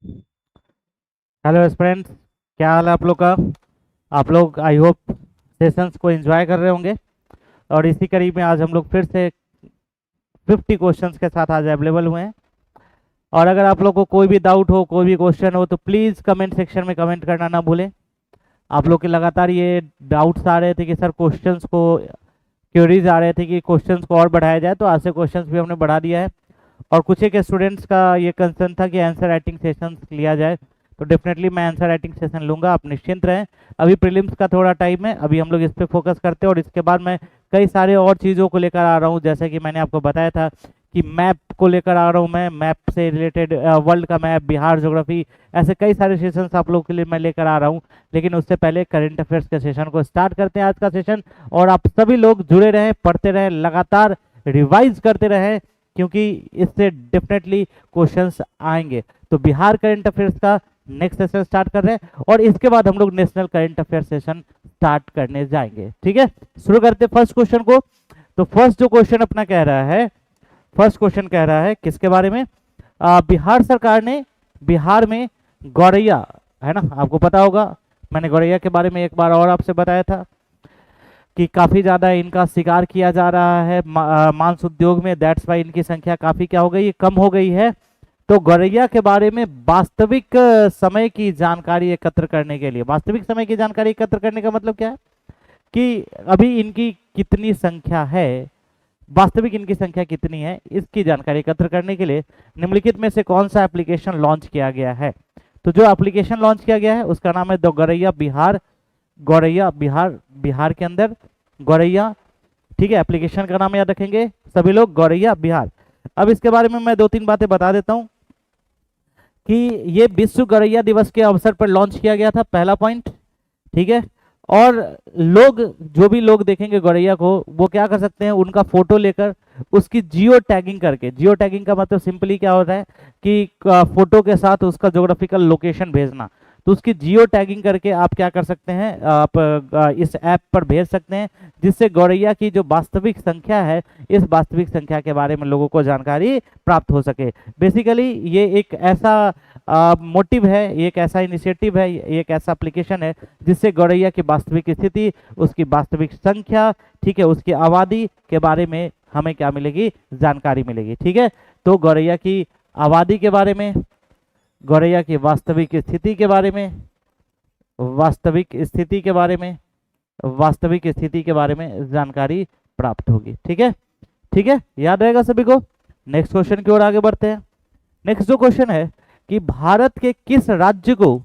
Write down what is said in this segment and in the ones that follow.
Hello friends, क्या हाल है आप लोग का। आप लोग आई होप सेशंस को एंजॉय कर रहे होंगे। और इसी कड़ी में आज हम लोग फिर से 50 क्वेश्चंस के साथ आज अवेलेबल हुए हैं। और अगर आप लोग को कोई भी डाउट हो, कोई भी क्वेश्चन हो, तो प्लीज़ कमेंट सेक्शन में कमेंट करना ना भूलें। आप लोग के लगातार ये डाउट्स आ रहे थे कि सर क्वेश्चंस को, क्वेरीज आ रहे थे कि क्वेश्चंस को और बढ़ाया जाए, तो आज से क्वेश्चंस भी हमने बढ़ा दिया है। और कुछ एक स्टूडेंट्स का ये कंसर्न था कि आंसर राइटिंग सेशंस लिया जाए, तो डेफिनेटली मैं आंसर राइटिंग सेशन लूंगा, आप निश्चिंत रहें। अभी प्रीलिम्स का थोड़ा टाइम है, अभी हम लोग इस पे फोकस करते हैं और इसके बाद मैं कई सारे और चीज़ों को लेकर आ रहा हूँ। जैसे कि मैंने आपको बताया था कि मैप को लेकर आ रहा हूँ, मैं मैप से रिलेटेड वर्ल्ड का मैप, बिहार ज्योग्राफी, ऐसे कई सारे सेशंस आप लोग के लिए मैं लेकर आ रहा हूँ। लेकिन उससे पहले करंट अफेयर्स के सेशन को स्टार्ट करते हैं आज का सेशन। और आप सभी लोग जुड़े रहें, पढ़ते रहें, लगातार रिवाइज करते रहें, क्योंकि इससे डेफिनेटली क्वेश्चंस आएंगे। तो बिहार करंट अफेयर्स का नेक्स्ट सेशन स्टार्ट कर रहे हैं और इसके बाद हम लोग national current affair session start करने जाएंगे। ठीक है, शुरू करते हैं फर्स्ट क्वेश्चन को। तो फर्स्ट जो क्वेश्चन अपना कह रहा है, फर्स्ट क्वेश्चन कह रहा है किसके बारे में। बिहार सरकार ने बिहार में गौरैया, है ना, आपको पता होगा, मैंने गौरैया के बारे में एक बार और आपसे बताया था कि काफी ज्यादा इनका शिकार किया जा रहा है मांस उद्योग में। दैट्स वाई इनकी संख्या काफी क्या हो गई, कम हो गई है। तो गौरैया के बारे में वास्तविक समय की जानकारी एकत्र करने के लिए, वास्तविक समय की जानकारी एकत्र करने का मतलब क्या है कि अभी इनकी कितनी संख्या है, वास्तविक इनकी संख्या कितनी है, इसकी जानकारी एकत्र करने के लिए निम्नलिखित में से कौन सा एप्लीकेशन लॉन्च किया गया है। तो जो एप्लीकेशन लॉन्च किया गया है उसका नाम है द गौरैया बिहार, गौरैया बिहार, बिहार के अंदर गौरैया। ठीक है, एप्लीकेशन का नाम याद रखेंगे सभी लोग, गौरैया बिहार। अब इसके बारे में मैं दो तीन बातें बता देता हूं कि ये विश्व गौरैया दिवस के अवसर पर लॉन्च किया गया था, पहला पॉइंट। ठीक है, और लोग, जो भी लोग देखेंगे गौरैया को, वो क्या कर सकते हैं, उनका फोटो लेकर उसकी जियो टैगिंग करके, जियो टैगिंग का मतलब सिंपली क्या होता है कि फोटो के साथ उसका ज्योग्राफिकल लोकेशन भेजना। तो उसकी जियो टैगिंग करके आप क्या कर सकते हैं, आप इस ऐप पर भेज सकते हैं, जिससे गौरैया की जो वास्तविक संख्या है, इस वास्तविक संख्या के बारे में लोगों को जानकारी प्राप्त हो सके। बेसिकली ये एक ऐसा मोटिव है, ये एक ऐसा इनिशिएटिव है, ये एक ऐसा एप्लीकेशन है जिससे गौरैया की वास्तविक स्थिति, उसकी वास्तविक संख्या, ठीक है, उसकी आबादी के बारे में हमें क्या मिलेगी, जानकारी मिलेगी। ठीक है, तो गौरैया की आबादी के बारे में, गौरैया की वास्तविक स्थिति के बारे में, वास्तविक स्थिति के बारे में, वास्तविक स्थिति के बारे में जानकारी प्राप्त होगी। ठीक है, ठीक है, याद रहेगा सभी को। नेक्स्ट क्वेश्चन की ओर आगे बढ़ते हैं। नेक्स्ट जो क्वेश्चन है कि भारत के किस राज्य को,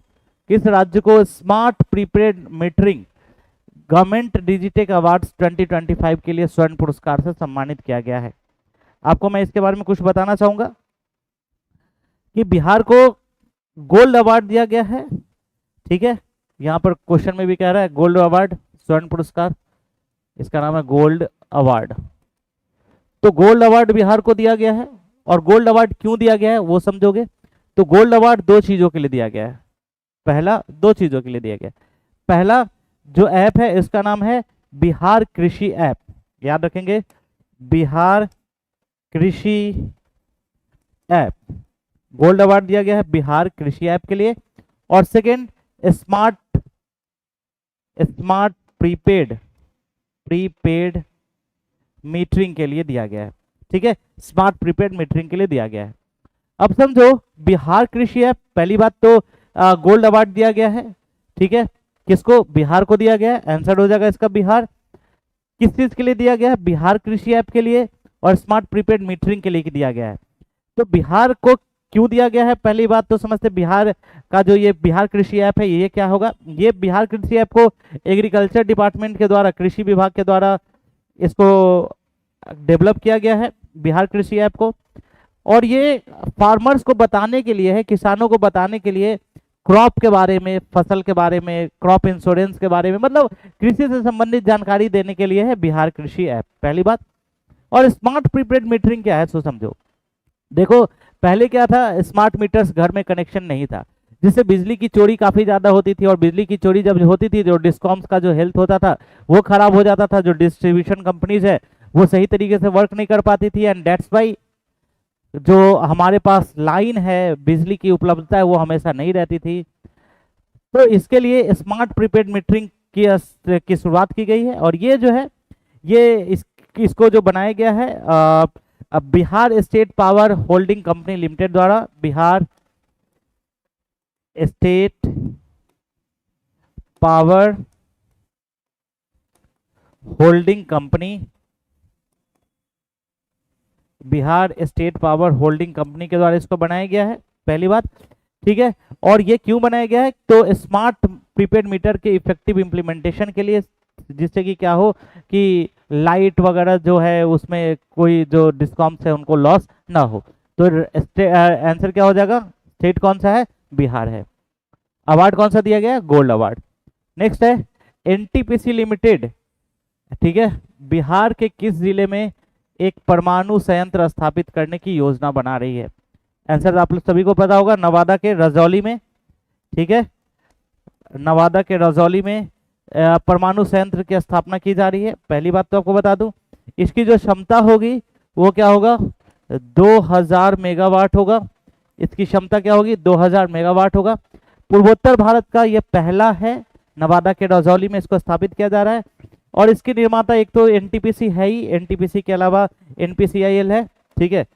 किस राज्य को smart prepaid metering government Digitek awards 2025 के लिए स्वर्ण पुरस्कार से सम्मानित किया गया है। आपको मैं इसके बारे में कुछ बताना चाहूंगा कि बिहार को गोल्ड अवार्ड दिया गया है। ठीक है, यहाँ पर क्वेश्चन में भी कह रहा है गोल्ड अवार्ड, स्वर्ण पुरस्कार, इसका नाम है गोल्ड अवार्ड। तो गोल्ड अवार्ड बिहार को दिया गया है, और गोल्ड अवार्ड क्यों दिया गया है वो समझोगे। तो गोल्ड अवार्ड दो चीजों के लिए दिया गया है, पहला, दो चीजों के लिए दिया गया है। पहला जो ऐप है इसका नाम है बिहार कृषि ऐप, याद रखेंगे, बिहार कृषि ऐप, गोल्ड अवार्ड दिया गया है बिहार कृषि ऐप के लिए। और second, smart, smart prepaid, prepaid metering के लिए दिया गया है। ठीक है, स्मार्ट प्रीपेड मीटरिंग के लिए दिया गया है। अब समझो, बिहार कृषि ऐप, पहली बात तो गोल्ड अवार्ड दिया गया है। ठीक है, किसको, बिहार को दिया गया है, आंसर हो जाएगा इसका बिहार। किस चीज के लिए दिया गया है, बिहार कृषि ऐप के लिए और स्मार्ट प्रीपेड मीटरिंग के लिए दिया गया है। तो बिहार को क्यों दिया गया है, पहली बात तो समझते, बिहार का जो ये बिहार कृषि ऐप है, ये क्या होगा, ये बिहार कृषि ऐप को एग्रीकल्चर डिपार्टमेंट के द्वारा, कृषि विभाग के द्वारा इसको डेवलप किया गया है, बिहार कृषि ऐप को। और ये फार्मर्स को बताने के लिए है, किसानों को बताने के लिए, क्रॉप के बारे में, फसल के बारे में, क्रॉप इंश्योरेंस के बारे में, मतलब कृषि से संबंधित जानकारी देने के लिए है बिहार कृषि ऐप, पहली बात। और स्मार्ट प्रीपेड मीटरिंग क्या है सो समझो। देखो, पहले क्या था, स्मार्ट मीटर्स घर में कनेक्शन नहीं था, जिससे बिजली की चोरी काफी ज्यादा होती थी। और बिजली की चोरी जब होती थी, जो डिस्कॉम्स का जो हेल्थ होता था वो खराब हो जाता था, जो डिस्ट्रीब्यूशन कंपनीज है वो सही तरीके से वर्क नहीं कर पाती थी। एंड दैट्स वाई जो हमारे पास लाइन है, बिजली की उपलब्धता है, वो हमेशा नहीं रहती थी। तो इसके लिए स्मार्ट प्रीपेड मीटरिंग की शुरुआत की गई है। और ये जो है, ये इसको जो बनाया गया है Bihar state power holding company limited द्वारा, Bihar state power holding company, Bihar state power holding company के द्वारा इसको बनाया गया है, पहली बात। ठीक है, और ये क्यों बनाया गया है? तो स्मार्ट प्रीपेड मीटर के इफेक्टिव इम्प्लीमेंटेशन के लिए, जिससे कि क्या हो कि लाइट वगैरह जो है उसमें कोई जो डिस्कॉम्स है उनको लॉस ना हो। तो आंसर क्या हो जाएगा? स्टेट कौन सा है? बिहार है। अवार्ड कौन सा दिया गया? Gold award. नेक्स्ट है एनटीपीसी लिमिटेड, ठीक है, बिहार के किस जिले में एक परमाणु संयंत्र स्थापित करने की योजना बना रही है? आंसर आप लोग सभी को पता होगा, नवादा के रजौली में। ठीक है, नवादा के रजौली में परमाणु संयंत्र की स्थापना की जा रही है। पहली बात तो आपको बता दूं, इसकी जो क्षमता होगी वो क्या होगा? 2000 मेगावाट होगा। इसकी क्षमता क्या होगी? 2000 मेगावाट होगा। पूर्वोत्तर भारत का यह पहला है, नवादा के रजौली में इसको स्थापित किया जा रहा है। और इसके निर्माता एक तो एनटीपीसी है ही, एनटीपीसी के अलावा एनपीसीआईएल है। ठीक है,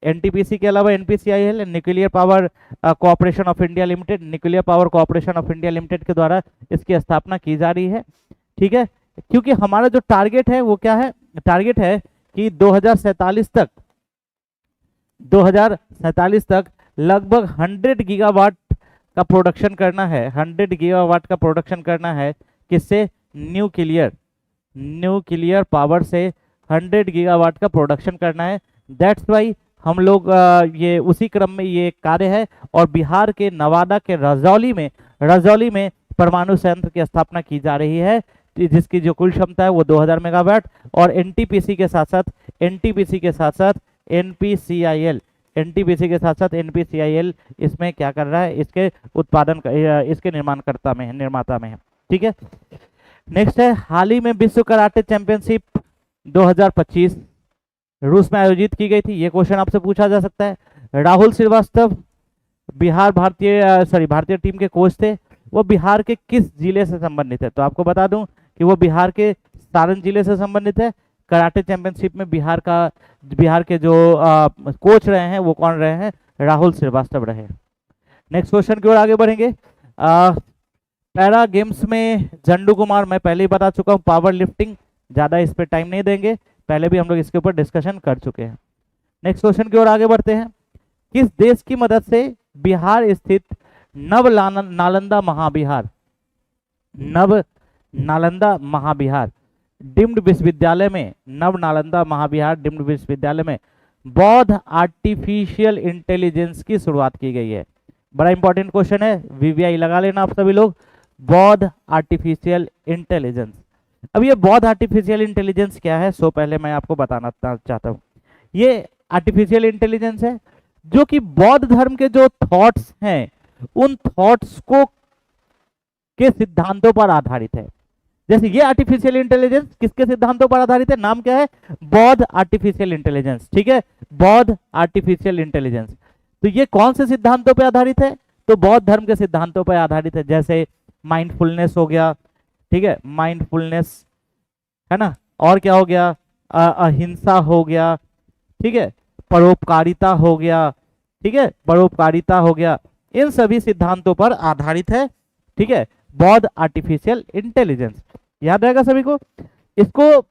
एनटीपीसी के अलावा NPCIL, nuclear power corporation of India limited, nuclear power corporation of India limited के द्वारा इसकी स्थापना की जा रही है। ठीक है, क्योंकि हमारा जो टारगेट है वो क्या है? टारगेट है कि 2047 तक लगभग 100 गीगावाट का प्रोडक्शन करना है। 100 गीगावाट का प्रोडक्शन करना है। किससे? न्यूक्लियर पावर से 100 गीगावाट का प्रोडक्शन करना है। दैट्स वाई हम लोग ये उसी क्रम में ये कार्य है। और बिहार के नवादा के रजौली में परमाणु संयंत्र की स्थापना की जा रही है, जिसकी जो कुल क्षमता है वो 2000 मेगावाट। और एनटीपीसी के साथ साथ एनपीसीआईएल इसमें क्या कर रहा है? इसके इसके निर्माता में है। ठीक है, नेक्स्ट है हाल ही में विश्व कराटे चैंपियनशिप 2025 रूस में आयोजित की गई थी। ये क्वेश्चन आपसे पूछा जा सकता है। राहुल श्रीवास्तव भारतीय टीम के कोच थे। वो बिहार के किस जिले से संबंधित है? तो आपको बता दूं कि वो बिहार के सारण जिले से संबंधित है। कराटे चैंपियनशिप में बिहार के जो कोच रहे हैं वो कौन रहे हैं? राहुल श्रीवास्तव रहे। नेक्स्ट क्वेश्चन की ओर आगे बढ़ेंगे। पैरा गेम्स में झंडू कुमार, मैं पहले ही बता चुका हूँ, पावर लिफ्टिंग, ज्यादा इस पे टाइम नहीं देंगे, पहले भी हम लोग इसके ऊपर डिस्कशन कर चुके हैं। नेक्स्ट क्वेश्चन की ओर आगे बढ़ते हैं। किस देश की मदद से बिहार स्थित नव नालंदा महाबिहार डिम्ड विश्वविद्यालय में बौद्ध आर्टिफिशियल इंटेलिजेंस की शुरुआत की गई है? बड़ा इंपॉर्टेंट क्वेश्चन है, वीवीआई लगा लेना आप सभी लोग। बौद्ध आर्टिफिशियल इंटेलिजेंस। अब ये बौद्ध आर्टिफिशियल इंटेलिजेंस क्या है? सो पहले मैं आपको बताना चाहता हूँ। ये आर्टिफिशियल इंटेलिजेंस है जो कि बौद्ध धर्म के जो थॉट्स हैं उन थॉट्स को के सिद्धांतों पर आधारित है। जैसे ये आर्टिफिशियल इंटेलिजेंस किसके सिद्धांतों पर आधारित है? नाम क्या है? बौद्ध आर्टिफिशियल इंटेलिजेंस। ठीक है, बौद्ध आर्टिफिशियल इंटेलिजेंस। तो ये कौन से सिद्धांतों पर आधारित है? तो बौद्ध धर्म के सिद्धांतों पर आधारित है। जैसे माइंडफुलनेस हो गया, ठीक है, माइंडफुलनेस है ना, और क्या हो गया? अहिंसा हो गया, ठीक है, परोपकारिता हो गया, ठीक है, परोपकारिता हो गया। इन सभी सिद्धांतों पर आधारित है, ठीक है, बौद्ध आर्टिफिशियल इंटेलिजेंस। याद रहेगा सभी को। इसको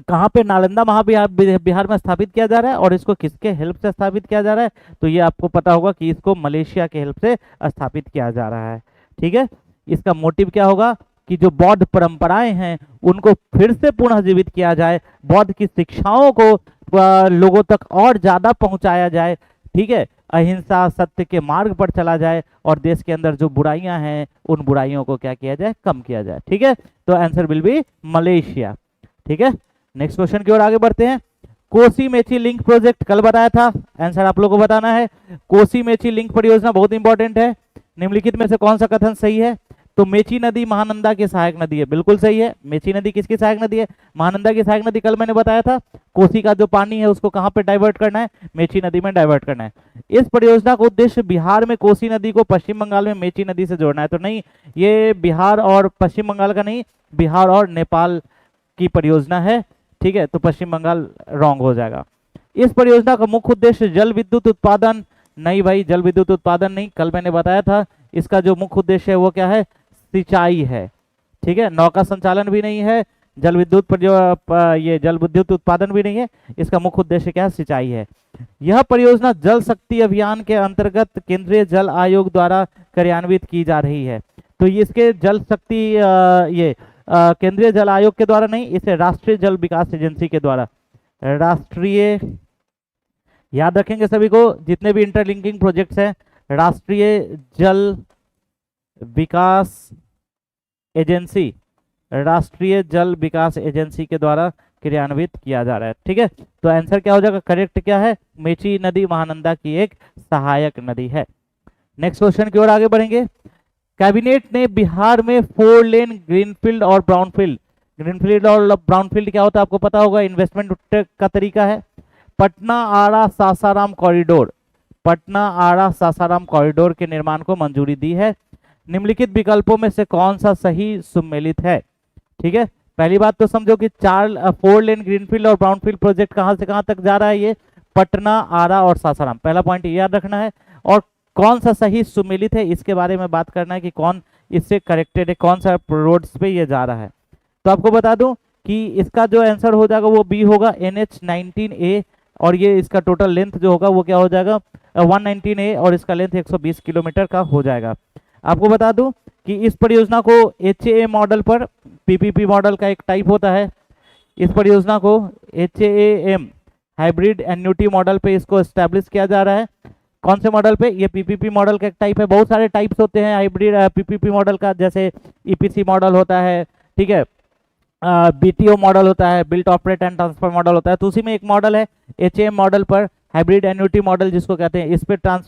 कहाँ पे? नालंदा बिहार में स्थापित किया जा रहा है। और इसको किसके हेल्प से स्थापित किया जा रहा है? तो ये आपको पता होगा कि इसको मलेशिया के हेल्प से स्थापित किया जा रहा है। ठीक है, इसका मोटिव क्या होगा कि जो बौद्ध परंपराएं हैं उनको फिर से पुनः जीवित किया जाए, बौद्ध की शिक्षाओं को लोगों तक और ज्यादा पहुंचाया जाए, ठीक है, अहिंसा सत्य के मार्ग पर चला जाए और देश के अंदर जो बुराइयां हैं उन बुराइयों को क्या किया जाए? कम किया जाए। ठीक है, तो आंसर विल बी मलेशिया। ठीक है, नेक्स्ट क्वेश्चन की ओर आगे बढ़ते हैं। कोसी मेची लिंक प्रोजेक्ट कल बताया था, आंसर आप लोगों को बताना है। कोसी मेची लिंक परियोजना बहुत इंपॉर्टेंट है। निम्नलिखित में से कौन सा कथन सही है? तो मेची नदी महानंदा की सहायक नदी है, बिल्कुल सही है। मेची नदी किसकी सहायक नदी है? महानंदा की सहायक नदी। कल मैंने बताया था कोसी का जो पानी है उसको कहाँ पे डाइवर्ट करना है? मेची नदी में डाइवर्ट करना है। इस परियोजना का उद्देश्य बिहार में कोसी नदी को पश्चिम बंगाल में मेची नदी से जोड़ना है। तो नहीं, ये बिहार और पश्चिम बंगाल का नहीं, बिहार और नेपाल की परियोजना है, ठीक है। तो पश्चिम बंगाल रॉन्ग हो जाएगा। इस परियोजना का मुख्य उद्देश्य जल विद्युत उत्पादन, नहीं भाई, जल विद्युत उत्पादन नहीं। कल मैंने बताया था इसका जो मुख्य उद्देश्य है वो क्या है? सिंचाई है, ठीक है। नौका संचालन भी नहीं है, जल विद्युत ये जल विद्युत उत्पादन भी नहीं है। इसका मुख्य उद्देश्य क्या है? सिंचाई है। यह परियोजना जल शक्ति अभियान के अंतर्गत केंद्रीय जल आयोग द्वारा कार्यान्वित की जा रही है। तो इसके जल शक्ति ये केंद्रीय जल आयोग के द्वारा नहीं, इसे राष्ट्रीय जल विकास एजेंसी के द्वारा, राष्ट्रीय, याद रखेंगे सभी को, जितने भी इंटरलिंकिंग प्रोजेक्ट्स हैं, राष्ट्रीय जल विकास एजेंसी, राष्ट्रीय जल विकास एजेंसी के द्वारा क्रियान्वित किया जा रहा है, ठीक है। तो आंसर क्या हो जाएगा? करेक्ट क्या है? मेची नदी महानंदा की एक सहायक नदी है। नेक्स्ट क्वेश्चन की ओर आगे बढ़ेंगे। कैबिनेट ने बिहार में 4 लेन ग्रीनफील्ड और ब्राउनफील्ड, ग्रीनफील्ड और ब्राउनफील्ड क्या होता है आपको पता होगा, इन्वेस्टमेंट का तरीका है। पटना आरा सासाराम कॉरिडोर, पटना आरा सासाराम कॉरिडोर के निर्माण को मंजूरी दी है। निम्नलिखित विकल्पों में से कौन सा सही सुमेलित है? ठीक है, पहली बात तो समझो कि 4 लेन ग्रीनफील्ड और ब्राउनफील्ड प्रोजेक्ट कहां से कहां तक जा रहा है? ये पटना, आरा और सासाराम। पहला पॉइंट याद रखना है। और कौन सा सही सुमेलित है इसके बारे में बात करना है कि कौन इससे करेक्टेड है, कौन सा रोड्स पे ये जा रहा है। तो आपको बता दूं कि इसका जो आंसर हो जाएगा वो बी होगा, NH19A। और ये इसका टोटल लेंथ जो होगा वो क्या हो जाएगा? 119A, और इसका लेंथ 120 किलोमीटर का हो जाएगा। आपको बता दूं कि इस परियोजना को HAA मॉडल पर, PPP मॉडल का एक टाइप होता है, इस परियोजना को HAM हाइब्रिड एन्युटी मॉडल पे इसको एस्टेब्लिश किया जा रहा है। कौन से मॉडल पे? ये PPP मॉडल का एक टाइप है। बहुत सारे टाइप्स होते हैं हाइब्रिड PPP मॉडल का, जैसे EPC मॉडल होता है, ठीक है, BTO मॉडल होता है, built operate and transfer model होता है। तो उसी में एक मॉडल है HAM मॉडल पर, हाइब्रिड एन्युटी मॉडल जिसको कहते हैं,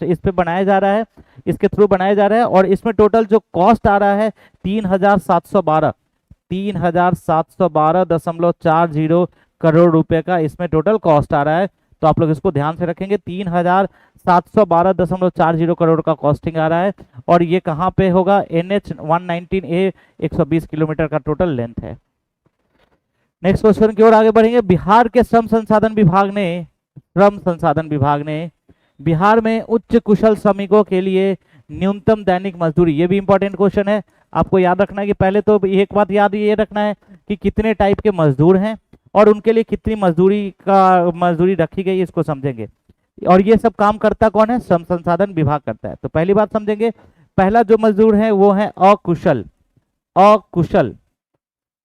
इस पे बनाया जा रहा है, इसके थ्रू बनाया जा रहा है। और इसमें टोटल जो कॉस्ट आ रहा है 3,712.40 करोड़ रुपए का इसमें टोटल कॉस्ट आ रहा है। तो आप लोग इसको ध्यान से रखेंगे, 3,712.40 करोड़ का कॉस्टिंग आ रहा है। और ये कहाँ पे होगा? NH119A, 120 किलोमीटर का टोटल लेंथ है। नेक्स्ट क्वेश्चन की ओर आगे बढ़ेंगे। बिहार के श्रम संसाधन विभाग ने बिहार में उच्च कुशल श्रमिकों के लिए न्यूनतम दैनिक मजदूरी, ये भी इंपॉर्टेंट क्वेश्चन है, आपको याद रखना है कि पहले तो एक बात याद ये रखना है कि कितने टाइप के मजदूर हैं और उनके लिए कितनी मजदूरी रखी गई, इसको समझेंगे। और ये सब काम करता कौन है? श्रम संसाधन विभाग करता है। तो पहली बात समझेंगे, पहला जो मजदूर है वो है अकुशल,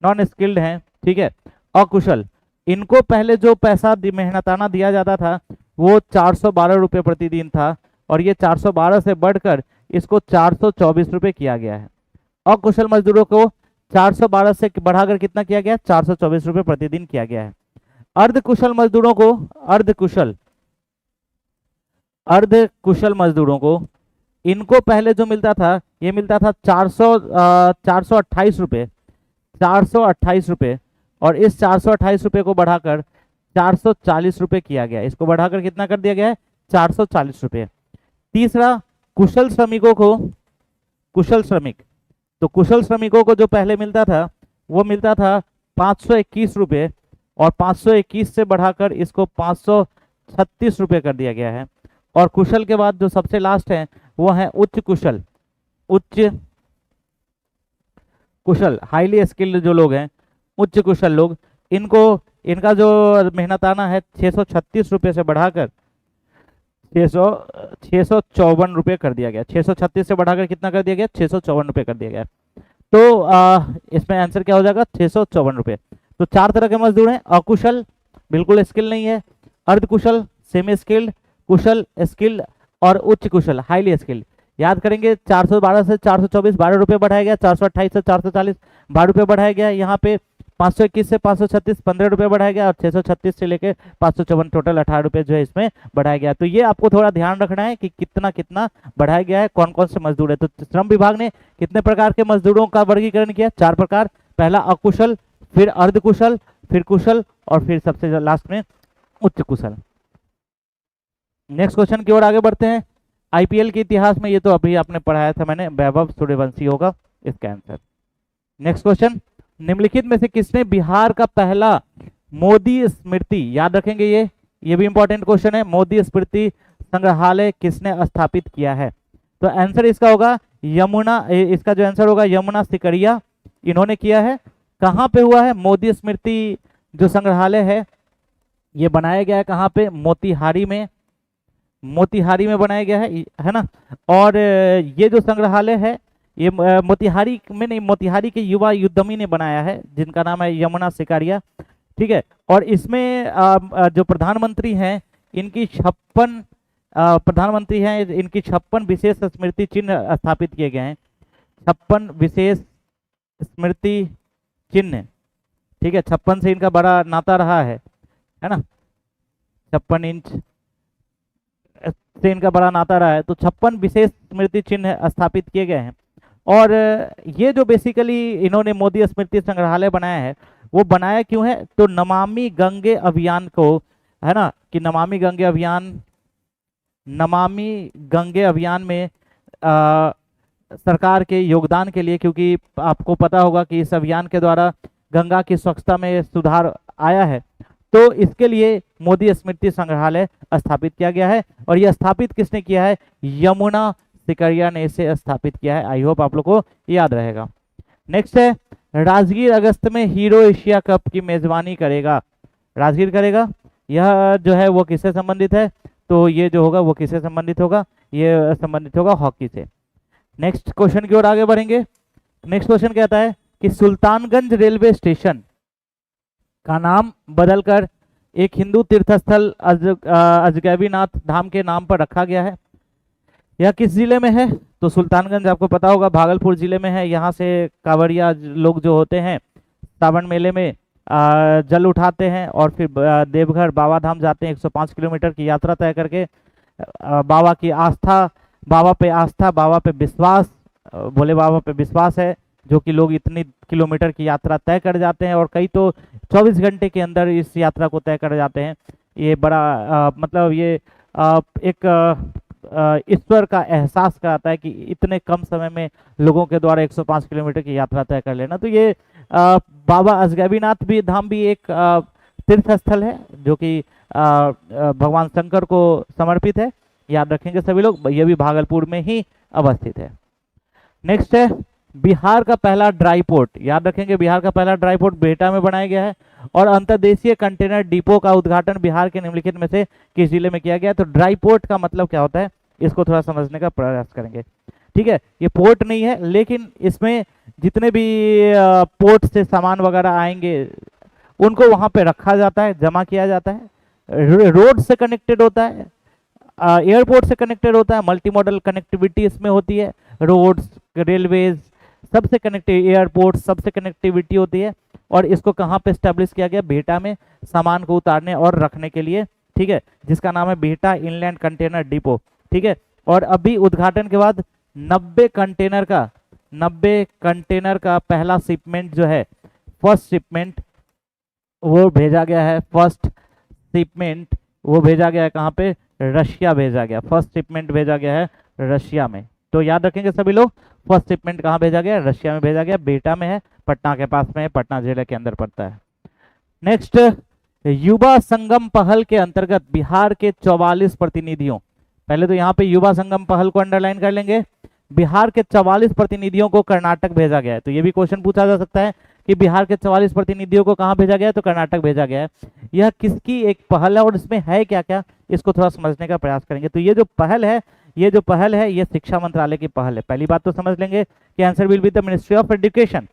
नॉन स्किल्ड है, ठीक है, अकुशल। इनको पहले जो पैसा मेहनताना दिया जाता था वो 412 रुपये प्रतिदिन था, और ये 412 से बढ़कर इसको 424 रुपये किया गया है। अकुशल मजदूरों को 412 से बढ़ाकर कितना किया गया? 424 रुपये प्रतिदिन किया गया है। अर्धकुशल मजदूरों को, अर्धकुशल मजदूरों को, इनको पहले जो मिलता था ये मिलता था 428 रुपये, 428 रुपये, और इस 428 रुपये को बढ़ाकर 440 रुपये किया गया। इसको बढ़ाकर कितना कर दिया गया है? 440 रुपये। तीसरा, कुशल श्रमिकों को, कुशल श्रमिक, तो कुशल श्रमिकों को जो पहले मिलता था वो मिलता था 521 रुपये, और 521 से बढ़ाकर इसको 536 रुपये कर दिया गया है। और कुशल के बाद जो सबसे लास्ट है वो है उच्च कुशल, हाईली स्किल्ड जो लोग हैं, उच्च कुशल लोग, इनका जो मेहनताना है 636 रुपये से बढ़ाकर 654 रुपये कर दिया गया। 636 से बढ़ाकर कितना कर दिया गया? 654 रुपये कर दिया गया। तो इसमें आंसर क्या हो जाएगा? 654 रुपये। तो 4 तरह के मजदूर हैं, अकुशल बिल्कुल स्किल नहीं है, अर्धकुशल सेमी स्किल्ड, कुशल स्किल्ड, और उच्च कुशल हाईली स्किल्ड। याद करेंगे 412 से 424 12 रुपये बढ़ाया गया, 428 से 440 12 रुपये बढ़ाया गया। यहाँ पे 521 से 536 15 रुपये बढ़ाया गया और 636 से लेके 554 टोटल 18 रुपये जो है इसमें बढ़ाया गया। तो ये आपको थोड़ा ध्यान रखना है कि कितना कितना बढ़ाया गया है, कौन कौन से मजदूर है। तो श्रम विभाग ने कितने प्रकार के मजदूरों का वर्गीकरण किया? 4 प्रकार। पहला अकुशल, फिर अर्धकुशल, फिर कुशल और फिर सबसे लास्ट में उच्च कुशल। नेक्स्ट क्वेश्चन की ओर आगे बढ़ते हैं। आईपीएल के इतिहास में, ये तो अभी आपने पढ़ाया था मैंने, वैभव सूर्यवंशी होगा इसका आंसर। नेक्स्ट क्वेश्चन, निम्नलिखित में से किसने बिहार का पहला मोदी स्मृति, याद रखेंगे ये भी इंपॉर्टेंट क्वेश्चन है, मोदी स्मृति संग्रहालय किसने स्थापित किया है? तो आंसर इसका होगा यमुना, इसका जो आंसर होगा यमुना सिकरिया, इन्होंने किया है। कहाँ पे हुआ है? मोदी स्मृति जो संग्रहालय है ये बनाया गया है कहाँ पे? मोतिहारी में, मोतिहारी में बनाया गया है ना। और ये जो संग्रहालय है ये मोतिहारी में नहीं, मोतिहारी के युवा उद्यमी ने बनाया है जिनका नाम है यमुना सिकारिया, ठीक है। और इसमें जो प्रधानमंत्री हैं इनकी 56 प्रधानमंत्री हैं, इनकी 56 विशेष स्मृति चिन्ह स्थापित किए गए हैं, 56 विशेष स्मृति चिन्ह, ठीक है। 56 से इनका बड़ा नाता रहा है ना, 56 इंच से इनका बड़ा नाता रहा है। तो 56 विशेष स्मृति चिन्ह स्थापित किए गए हैं। और ये जो बेसिकली इन्होंने मोदी स्मृति संग्रहालय बनाया है वो बनाया क्यों है? तो नमामि गंगे अभियान को, है ना, कि नमामि गंगे अभियान में सरकार के योगदान के लिए, क्योंकि आपको पता होगा कि इस अभियान के द्वारा गंगा की स्वच्छता में सुधार आया है। तो इसके लिए मोदी स्मृति संग्रहालय स्थापित किया गया है। और यह स्थापित किसने किया है? यमुना सिकरिया ने इसे स्थापित किया है। आई होप आप लोग को याद रहेगा। नेक्स्ट है, राजगीर अगस्त में हीरो एशिया कप की मेजबानी करेगा। राजगीर करेगा, यह जो है वो किससे संबंधित है? तो ये जो होगा वो किससे संबंधित होगा? ये संबंधित होगा हॉकी से। नेक्स्ट क्वेश्चन की ओर आगे बढ़ेंगे। नेक्स्ट क्वेश्चन कहता है कि सुल्तानगंज रेलवे स्टेशन का नाम बदलकर एक हिंदू तीर्थस्थल अजगैबीनाथ धाम के नाम पर रखा गया है। यह किस जिले में है? तो सुल्तानगंज आपको पता होगा भागलपुर जिले में है। यहाँ से कांवड़िया लोग जो होते हैं सावन मेले में जल उठाते हैं और फिर देवघर बाबा धाम जाते हैं। 105 किलोमीटर की यात्रा तय करके बाबा की आस्था, बाबा पे विश्वास, भोले बाबा पे विश्वास है, जो कि लोग इतनी किलोमीटर की यात्रा तय कर जाते हैं और कई तो 24 घंटे के अंदर इस यात्रा को तय कर जाते हैं। ये बड़ा मतलब ये एक ईश्वर का एहसास कराता है कि इतने कम समय में लोगों के द्वारा 105 किलोमीटर की यात्रा तय कर लेना। तो ये बाबा अजगैबीनाथ भी धाम भी एक तीर्थ स्थल है जो कि भगवान शंकर को समर्पित है। याद रखेंगे सभी लोग, ये भी भागलपुर में ही अवस्थित है। नेक्स्ट है, बिहार का पहला ड्राई पोर्ट, याद रखेंगे बिहार का पहला ड्राई पोर्ट बिहटा में बनाया गया है। और अंतर्देशीय कंटेनर डिपो का उद्घाटन बिहार के निम्नलिखित में से किस जिले में किया गया? तो ड्राई पोर्ट का मतलब क्या होता है इसको थोड़ा समझने का प्रयास करेंगे, ठीक है। ये पोर्ट नहीं है, लेकिन इसमें जितने भी पोर्ट से सामान वगैरह आएंगे उनको वहां पे रखा जाता है, जमा किया जाता है। रोड से कनेक्टेड होता है, एयरपोर्ट से कनेक्टेड होता है, मल्टी मॉडल कनेक्टिविटी इसमें होती है, रोड्स, रेलवेज सबसे कनेक्टिव, एयरपोर्ट सबसे कनेक्टिविटी होती है। और इसको कहाँ पे स्टैब्लिश किया गया? बिहटा में, सामान को उतारने और रखने के लिए, ठीक है, जिसका नाम है बिहटा इनलैंड कंटेनर डिपो, ठीक है। और अभी उद्घाटन के बाद 90 कंटेनर का पहला शिपमेंट जो है, फर्स्ट शिपमेंट वो भेजा गया है। फर्स्ट शिपमेंट वो भेजा गया है कहाँ पे? रशिया भेजा गया। फर्स्ट शिपमेंट भेजा गया है रशिया में। तो याद रखेंगे सभी लोग, फर्स्ट शिपमेंट कहाँ भेजा गया? रशिया में भेजा गया, बिहटा में है, पटना के पास में है, पटना जिले के अंदर पड़ता है। नेक्स्ट, युवा संगम पहल के अंतर्गत बिहार के 44 प्रतिनिधियों, पहले तो यहाँ पे युवा संगम पहल को अंडरलाइन कर लेंगे। बिहार के 44 प्रतिनिधियों को कर्नाटक भेजा गया है। तो ये भी क्वेश्चन पूछा जा सकता है कि बिहार के 44 प्रतिनिधियों को कहाँ भेजा गया है? तो कर्नाटक भेजा गया है। यह किसकी एक पहल है और इसमें है क्या क्या, इसको थोड़ा समझने का प्रयास करेंगे। तो ये जो पहल है ये शिक्षा मंत्रालय की पहल है। पहली बात तो समझ लेंगे कि answer will be the ministry of education.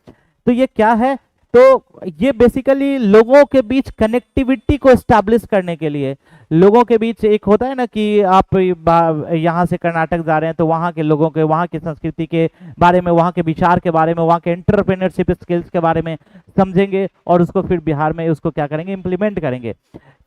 तो ये क्या है? तो ये बेसिकली लोगों के बीच कनेक्टिविटी को एस्टैब्लिश करने के लिए, लोगों के बीच एक होता है ना कि आप यहाँ से कर्नाटक जा रहे हैं तो वहाँ के लोगों के, वहाँ की संस्कृति के बारे में, वहाँ के विचार के बारे में, वहाँ के एंटरप्रेन्योरशिप स्किल्स के बारे में समझेंगे और उसको फिर बिहार में उसको क्या करेंगे, इम्प्लीमेंट करेंगे।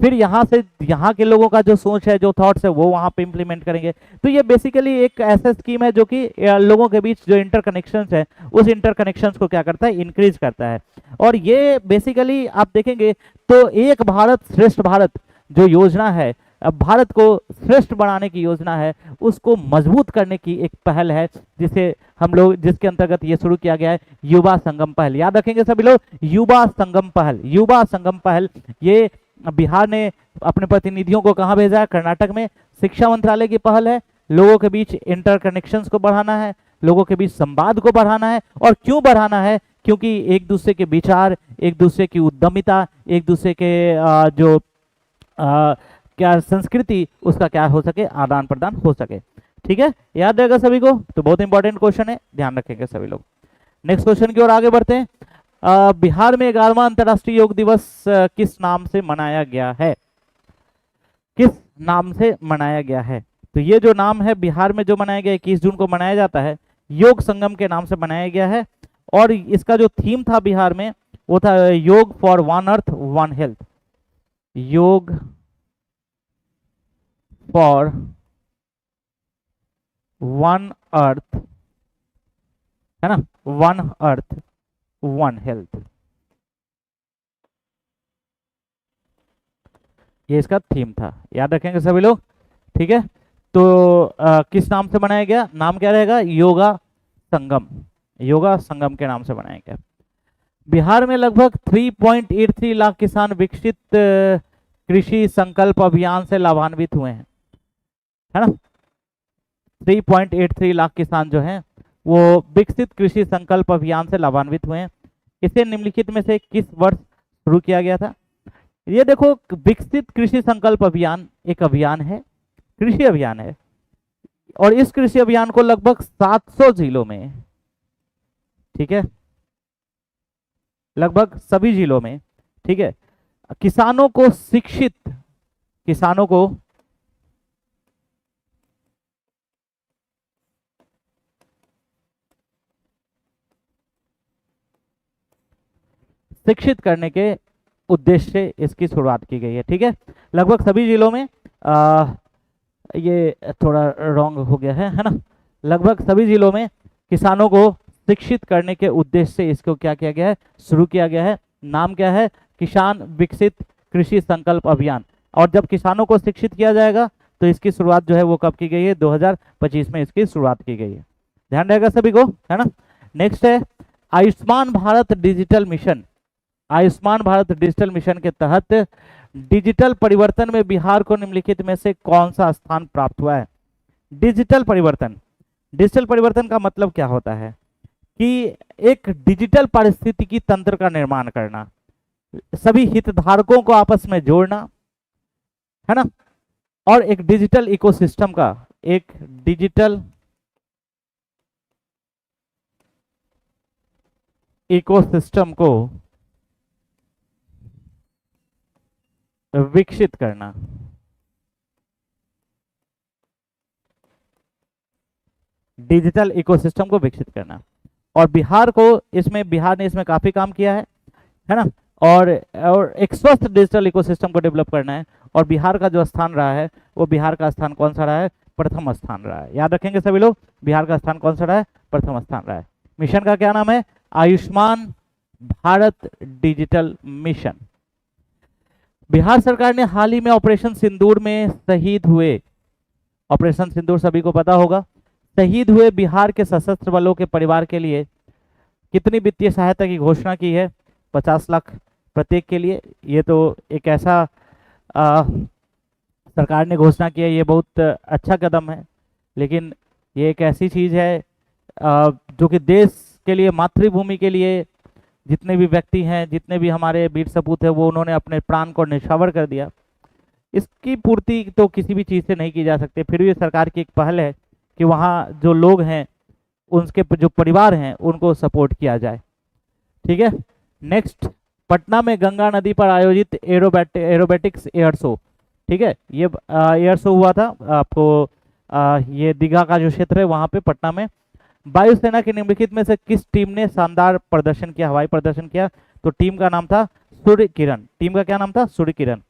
फिर यहाँ से यहाँ के लोगों का जो सोच है, जो थॉट्स है, वो वहाँ पे इम्प्लीमेंट करेंगे। तो ये बेसिकली एक ऐसा स्कीम है जो कि लोगों के बीच जो इंटरकनेक्शंस है, उस इंटरकनेक्शंस को क्या करता है, इंक्रीज करता है। और ये बेसिकली आप देखेंगे तो एक भारत श्रेष्ठ भारत जो योजना है, अब भारत को श्रेष्ठ बनाने की योजना है, उसको मजबूत करने की एक पहल है, जिसे हम लोग, जिसके अंतर्गत ये शुरू किया गया है युवा संगम पहल। याद रखेंगे सभी लोग, युवा संगम पहल, युवा संगम पहल। ये बिहार ने अपने प्रतिनिधियों को कहाँ भेजा है, कर्नाटक में। शिक्षा मंत्रालय की पहल है, लोगों के बीच इंटरकनेक्शंस को बढ़ाना है, लोगों के बीच संवाद को बढ़ाना है। और क्यों बढ़ाना है, क्योंकि एक दूसरे के विचार, एक दूसरे की उद्यमिता, एक दूसरे के जो क्या संस्कृति, उसका क्या हो सके, आदान प्रदान हो सके। ठीक है, याद रहेगा सभी को। तो बहुत इंपॉर्टेंट क्वेश्चन है, ध्यान रखेंगे सभी लोग। नेक्स्ट क्वेश्चन की ओर आगे बढ़ते हैं। बिहार में 11वां अंतर्राष्ट्रीय योग दिवस किस नाम से मनाया गया है, किस नाम से मनाया गया है? तो ये जो नाम है बिहार में जो मनाया गया 21 जून को मनाया जाता है, योग संगम के नाम से मनाया गया है। और इसका जो थीम था बिहार में, वो था योग for one earth one health, योग फॉर वन अर्थ, है ना, वन अर्थ वन हेल्थ, ये इसका थीम था। याद रखेंगे सभी लोग। ठीक है, तो किस नाम से बनाया गया, नाम क्या रहेगा, योगा संगम, योगा संगम के नाम से बनाया गया। बिहार में लगभग 3.83 लाख किसान विकसित कृषि संकल्प अभियान से लाभान्वित हुए हैं, है ना। 3.83 लाख किसान जो हैं वो विकसित कृषि संकल्प अभियान से लाभान्वित हुए हैं। इसे निम्नलिखित में से किस वर्ष शुरू किया गया था? ये देखो, विकसित कृषि संकल्प अभियान एक अभियान है, कृषि अभियान है, और इस कृषि अभियान को लगभग 700 जिलों में, ठीक है, लगभग सभी जिलों में, ठीक है, किसानों को शिक्षित, किसानों को शिक्षित करने के उद्देश्य से इसकी शुरुआत की गई है। ठीक है, लगभग सभी जिलों में, ये थोड़ा रॉन्ग हो गया है ना, लगभग सभी जिलों में किसानों को शिक्षित करने के उद्देश्य से इसको क्या किया गया है, शुरू किया गया है। नाम क्या है, किसान विकसित कृषि संकल्प अभियान। और जब किसानों को शिक्षित किया जाएगा तो इसकी शुरुआत जो है वो कब की गई है, 2025 में इसकी शुरुआत की गई है। ध्यान रहेगा सभी को, है ना। नेक्स्ट है Ayushman Bharat digital mission. Ayushman Bharat digital mission के तहत डिजिटल परिवर्तन में बिहार को निम्नलिखित में से कौन सा स्थान प्राप्त हुआ है? डिजिटल परिवर्तन, डिजिटल परिवर्तन का मतलब क्या होता है कि एक डिजिटल पारिस्थितिकी तंत्र का निर्माण करना, सभी हितधारकों को आपस में जोड़ना, है ना, और एक डिजिटल इकोसिस्टम का, एक डिजिटल इकोसिस्टम को विकसित करना। डिजिटल इकोसिस्टम को विकसित करना, और बिहार को इसमें, बिहार ने इसमें काफी काम किया है ना। और एक स्वस्थ डिजिटल इकोसिस्टम को डेवलप करना है। और बिहार का जो स्थान रहा है, वो बिहार का स्थान कौन सा रहा है, प्रथम स्थान रहा है। याद रखेंगे सभी लोग, बिहार का स्थान कौन सा रहा है, प्रथम स्थान रहा है। मिशन का क्या नाम है, आयुष्मान भारत डिजिटल मिशन। बिहार सरकार ने हाल ही में ऑपरेशन सिंदूर में शहीद हुए, ऑपरेशन सिंदूर सभी को पता होगा, शहीद हुए बिहार के सशस्त्र बलों के परिवार के लिए कितनी वित्तीय सहायता की घोषणा की है? 50 लाख प्रत्येक के लिए। ये तो एक ऐसा सरकार ने घोषणा की है, ये बहुत अच्छा कदम है। लेकिन ये एक ऐसी चीज है जो कि देश के लिए, मातृभूमि के लिए जितने भी व्यक्ति हैं, जितने भी हमारे वीर सपूत हैं, वो उन्होंने अपने प्राण को न्यौछावर कर दिया। इसकी पूर्ति तो किसी भी चीज़ से नहीं की जा सकती। फिर भी सरकार की एक पहल है कि वहाँ जो लोग हैं, उनके जो परिवार हैं, उनको सपोर्ट किया जाए। ठीक है, नेक्स्ट, पटना में गंगा नदी पर आयोजित एरोबेटिक्स एयर शो। ठीक है, ये एयर शो हुआ था आपको ये दीघा का जो क्षेत्र है वहां पे पटना में। वायुसेना की निम्नलिखित में से किस टीम ने शानदार प्रदर्शन किया, हवाई प्रदर्शन किया? तो टीम का नाम था सूर्य किरण। टीम का क्या नाम था? सूर्य किरण।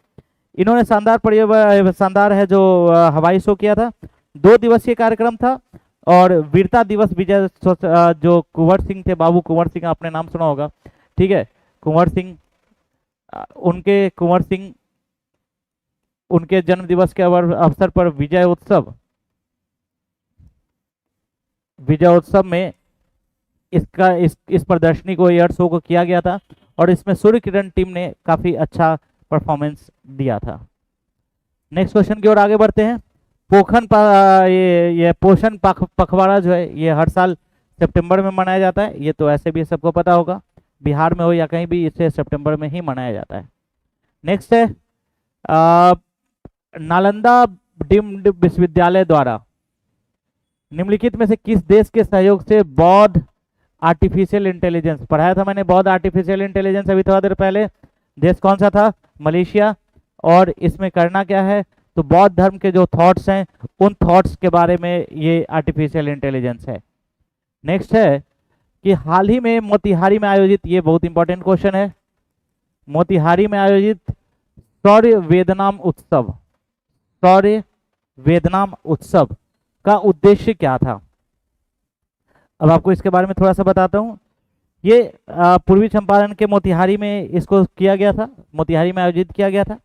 इन्होंने शानदार है जो हवाई शो किया था। 2 दिवसीय कार्यक्रम था और वीरता दिवस विजय जो कुंवर सिंह थे, बाबू कुंवर सिंह, आपने नाम सुना होगा, ठीक है, कुंवर सिंह, कुंवर सिंह उनके जन्म दिवस के अवसर पर विजय उत्सव में इस प्रदर्शनी को, एयर शो को किया गया था और इसमें सूर्य किरण टीम ने काफी अच्छा परफॉर्मेंस दिया था। नेक्स्ट क्वेश्चन की ओर आगे बढ़ते हैं। ये पोषण पखवाड़ा जो है ये हर साल सितंबर में मनाया जाता है। ये तो ऐसे भी सबको पता होगा, बिहार में हो या कहीं भी इसे सितंबर में ही मनाया जाता है। नेक्स्ट है नालंदा डीम्ड विश्वविद्यालय द्वारा निम्नलिखित में से किस देश के सहयोग से बौद्ध आर्टिफिशियल इंटेलिजेंस, पढ़ाया था मैंने बौद्ध आर्टिफिशियल इंटेलिजेंस अभी थोड़ा देर पहले, देश कौन सा था? मलेशिया। और इसमें करना क्या है? तो बौद्ध धर्म के जो थॉट्स हैं उन थॉट्स के बारे में ये आर्टिफिशियल इंटेलिजेंस है। नेक्स्ट है कि हाल ही में मोतिहारी में आयोजित, ये बहुत इंपॉर्टेंट क्वेश्चन है, मोतिहारी में आयोजित सौर्य वेदनाम उत्सव का उद्देश्य क्या था? अब आपको इसके बारे में थोड़ा सा बताता हूं। ये पूर्वी चंपारण के मोतिहारी में इसको किया गया था, मोतिहारी में आयोजित किया गया था।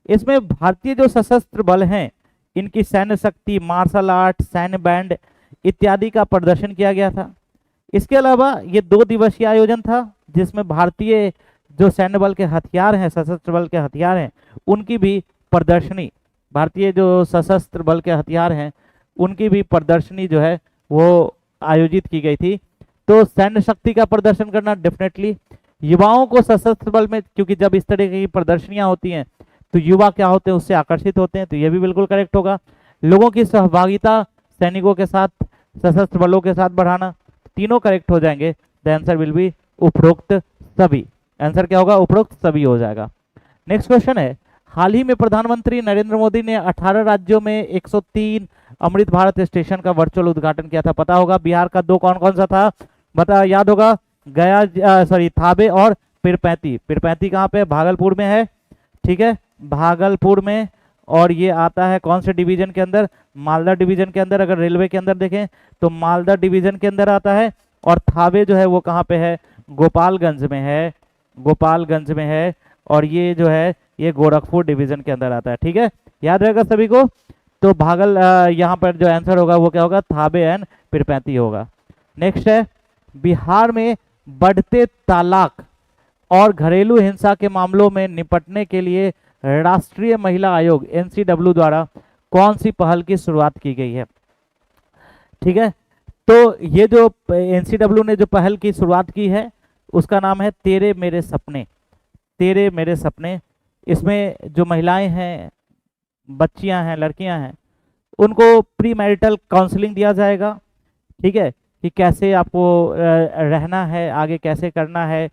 इसमें भारतीय जो सशस्त्र बल हैं इनकी सैन्य शक्ति, मार्शल आर्ट, सैन्य बैंड इत्यादि का प्रदर्शन किया गया था। इसके अलावा ये 2 दिवसीय आयोजन था जिसमें भारतीय जो सैन्य बल के हथियार हैं, सशस्त्र बल के हथियार हैं, उनकी भी प्रदर्शनी, भारतीय जो सशस्त्र बल के हथियार हैं उनकी भी प्रदर्शनी जो है वो आयोजित की गई थी। तो सैन्य शक्ति का प्रदर्शन करना डेफिनेटली, युवाओं को सशस्त्र बल में, क्योंकि जब इस तरह की प्रदर्शनियां होती हैं तो युवा क्या होते हैं, उससे आकर्षित होते हैं, तो ये भी बिल्कुल करेक्ट होगा। लोगों की सहभागिता सैनिकों के साथ, सशस्त्र बलों के साथ बढ़ाना, तीनों करेक्ट हो जाएंगे। द आंसर विल बी उपरोक्त सभी। आंसर क्या होगा? उपरोक्त सभी हो जाएगा। नेक्स्ट क्वेश्चन है, हाल ही में प्रधानमंत्री नरेंद्र मोदी ने 18 राज्यों में 103 अमृत भारत स्टेशन का वर्चुअल उद्घाटन किया था। पता होगा बिहार का 2 कौन कौन सा था? बता, याद होगा, थाबे और पीरपैंती। पीरपैंती कहाँ पे? भागलपुर में है, ठीक है, भागलपुर में। और ये आता है कौन से डिवीजन के अंदर? मालदा डिवीजन के अंदर। अगर रेलवे के अंदर देखें तो मालदा डिवीजन के अंदर आता है। और थावे जो है वो कहाँ पे है? गोपालगंज में है, गोपालगंज में है। और ये जो है ये गोरखपुर डिवीजन के अंदर आता है, ठीक है, याद रहेगा सभी को। तो यहाँ पर जो आंसर होगा वो क्या होगा? थाबे एंड पीरपैंती होगा। नेक्स्ट है, बिहार में बढ़ते तलाक और घरेलू हिंसा के मामलों में निपटने के लिए राष्ट्रीय महिला आयोग NCW द्वारा कौन सी पहल की शुरुआत की गई है? ठीक है, तो ये जो NCW ने जो पहल की शुरुआत की है उसका नाम है तेरे मेरे सपने। तेरे मेरे सपने। इसमें जो महिलाएं हैं, बच्चियां हैं, लड़कियां हैं, उनको प्री मैरिटल काउंसलिंग दिया जाएगा, ठीक है, कि कैसे आपको रहना है, आगे कैसे करना है,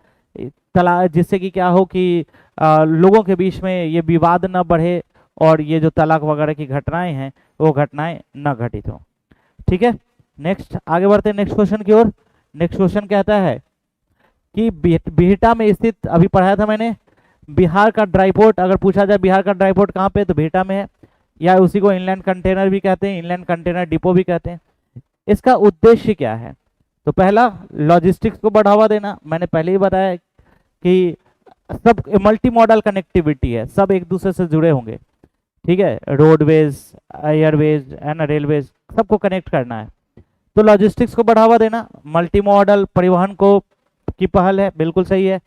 जिससे कि क्या हो कि लोगों के बीच में ये विवाद न बढ़े और ये जो तलाक वगैरह की घटनाएं हैं वो घटनाएं न घटित हो। ठीक है, नेक्स्ट आगे बढ़ते हैं नेक्स्ट क्वेश्चन की ओर। नेक्स्ट क्वेश्चन कहता है कि बिहटा में स्थित, अभी पढ़ाया था मैंने, बिहार का ड्राईपोर्ट, अगर पूछा जाए बिहार का ड्राईपोर्ट कहाँ पे, तो बिहटा में है, या उसी को इनलैंड कंटेनर भी कहते हैं, इनलैंड कंटेनर डिपो भी कहते हैं। इसका उद्देश्य क्या है? तो पहला, लॉजिस्टिक्स को बढ़ावा देना। मैंने पहले ही बताया कि सब मल्टी मॉडल कनेक्टिविटी है, सब एक दूसरे से जुड़े होंगे, ठीक है, रोडवेज, एयरवेज एंड रेलवेज सबको कनेक्ट करना है। तो लॉजिस्टिक्स को बढ़ावा देना, मल्टी मॉडल परिवहन को की पहल है, बिल्कुल सही है।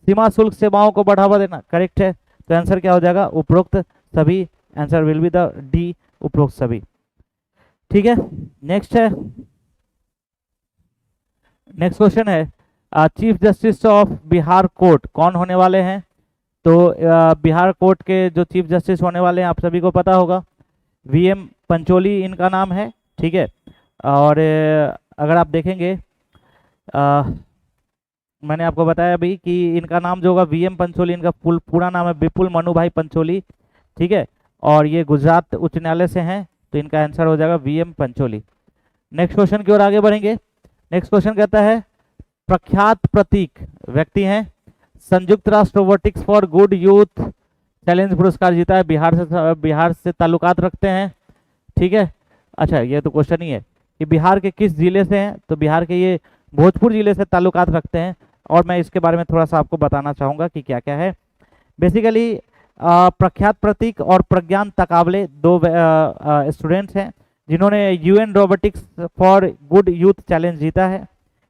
सीमा शुल्क सेवाओं को बढ़ावा देना, करेक्ट है। तो आंसर क्या हो जाएगा? उपरोक्त सभी। Answer will be the D, उपरोक्त सभी। ठीक है, नेक्स्ट है, नेक्स्ट क्वेश्चन है, chief justice of Bihar court कौन होने वाले हैं? तो बिहार कोर्ट के जो चीफ जस्टिस होने वाले हैं आप सभी को पता होगा, VM पंचोली इनका नाम है, ठीक है। और अगर आप देखेंगे, मैंने आपको बताया अभी कि इनका नाम जो होगा VM पंचोली, इनका पूरा नाम है विपुल मनु भाई पंचोली, ठीक है। और ये गुजरात उच्च न्यायालय से हैं, तो इनका आंसर हो जाएगा वीएम पंचोली। नेक्स्ट क्वेश्चन की ओर आगे बढ़ेंगे। नेक्स्ट क्वेश्चन कहता है प्रख्यात प्रतीक व्यक्ति हैं, संयुक्त राष्ट्र robotics for good youth challenge पुरस्कार जीता है, बिहार से ताल्लुकात रखते हैं। ठीक है, अच्छा ये तो क्वेश्चन ही है कि बिहार के किस जिले से हैं, तो बिहार के ये भोजपुर जिले से ताल्लुकात रखते हैं। और मैं इसके बारे में थोड़ा सा आपको बताना चाहूँगा कि क्या क्या है। बेसिकली प्रख्यात प्रतीक और प्रज्ञान तकावले दो स्टूडेंट्स हैं जिन्होंने UN robotics for good youth challenge जीता है।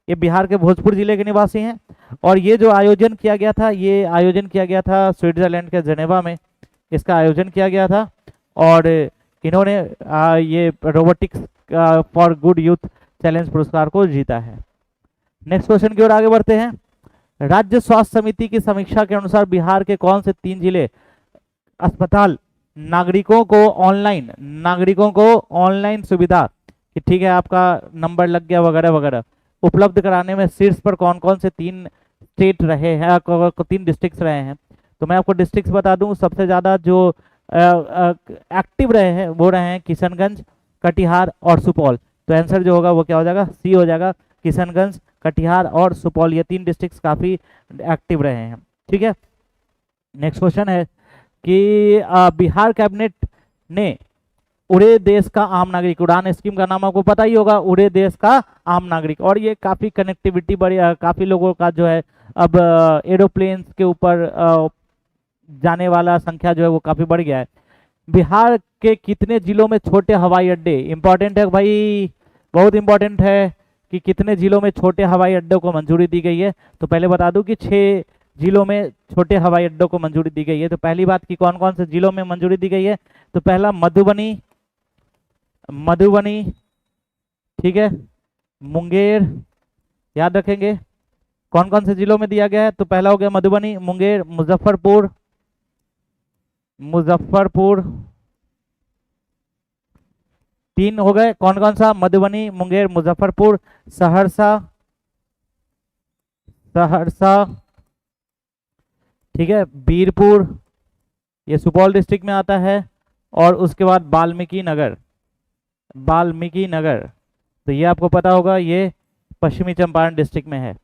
ये बिहार के भोजपुर जिले के निवासी हैं और ये जो आयोजन किया गया था, ये आयोजन किया गया था स्विट्जरलैंड के जेनेवा में, इसका आयोजन किया गया था। और इन्होंने ये robotics for good youth challenge पुरस्कार को जीता है। नेक्स्ट क्वेश्चन की ओर आगे बढ़ते हैं। राज्य स्वास्थ्य समिति की समीक्षा के अनुसार बिहार के कौन से 3 जिले अस्पताल नागरिकों को ऑनलाइन सुविधा कि ठीक है आपका नंबर लग गया वगैरह वगैरह उपलब्ध कराने में शीर्ष पर कौन कौन से 3 स्टेट रहे हैं, 3 डिस्ट्रिक्ट रहे हैं। तो मैं आपको डिस्ट्रिक्ट बता दूं, सबसे ज़्यादा जो एक्टिव रहे हैं वो रहे हैं किशनगंज, कटिहार और सुपौल। तो आंसर जो होगा वो क्या हो जाएगा, सी हो जाएगा। किशनगंज, कटिहार और सुपौल ये 3 डिस्ट्रिक्ट काफ़ी एक्टिव रहे हैं। ठीक है, नेक्स्ट क्वेश्चन है कि बिहार कैबिनेट ने उड़े देश का आम नागरिक, उड़ान स्कीम का नाम आपको पता ही होगा, उड़े देश का आम नागरिक। और ये काफ़ी कनेक्टिविटी बढ़ी, काफ़ी लोगों का जो है अब एरोप्लेन्स के ऊपर जाने वाला संख्या जो है वो काफ़ी बढ़ गया है। बिहार के कितने जिलों में छोटे हवाई अड्डे, इंपॉर्टेंट है भाई, बहुत इंपॉर्टेंट है कि कितने जिलों में छोटे हवाई अड्डों को मंजूरी दी गई है। तो पहले बता दूं कि 6 जिलों में छोटे हवाई अड्डों को मंजूरी दी गई है। तो पहली बात कि कौन कौन से जिलों में मंजूरी दी गई है, तो पहला मधुबनी, ठीक है, मुंगेर, याद रखेंगे कौन कौन से जिलों में दिया गया है। तो पहला हो गया मधुबनी, मुंगेर, मुजफ्फरपुर, 3 हो गए, कौन कौन सा, मधुबनी, मुंगेर, मुजफ्फरपुर, सहरसा, ठीक है, बीरपुर, ये सुपौल डिस्ट्रिक्ट में आता है। और उसके बाद वाल्मीकि नगर, तो ये आपको पता होगा ये पश्चिमी चंपारण डिस्ट्रिक्ट में है।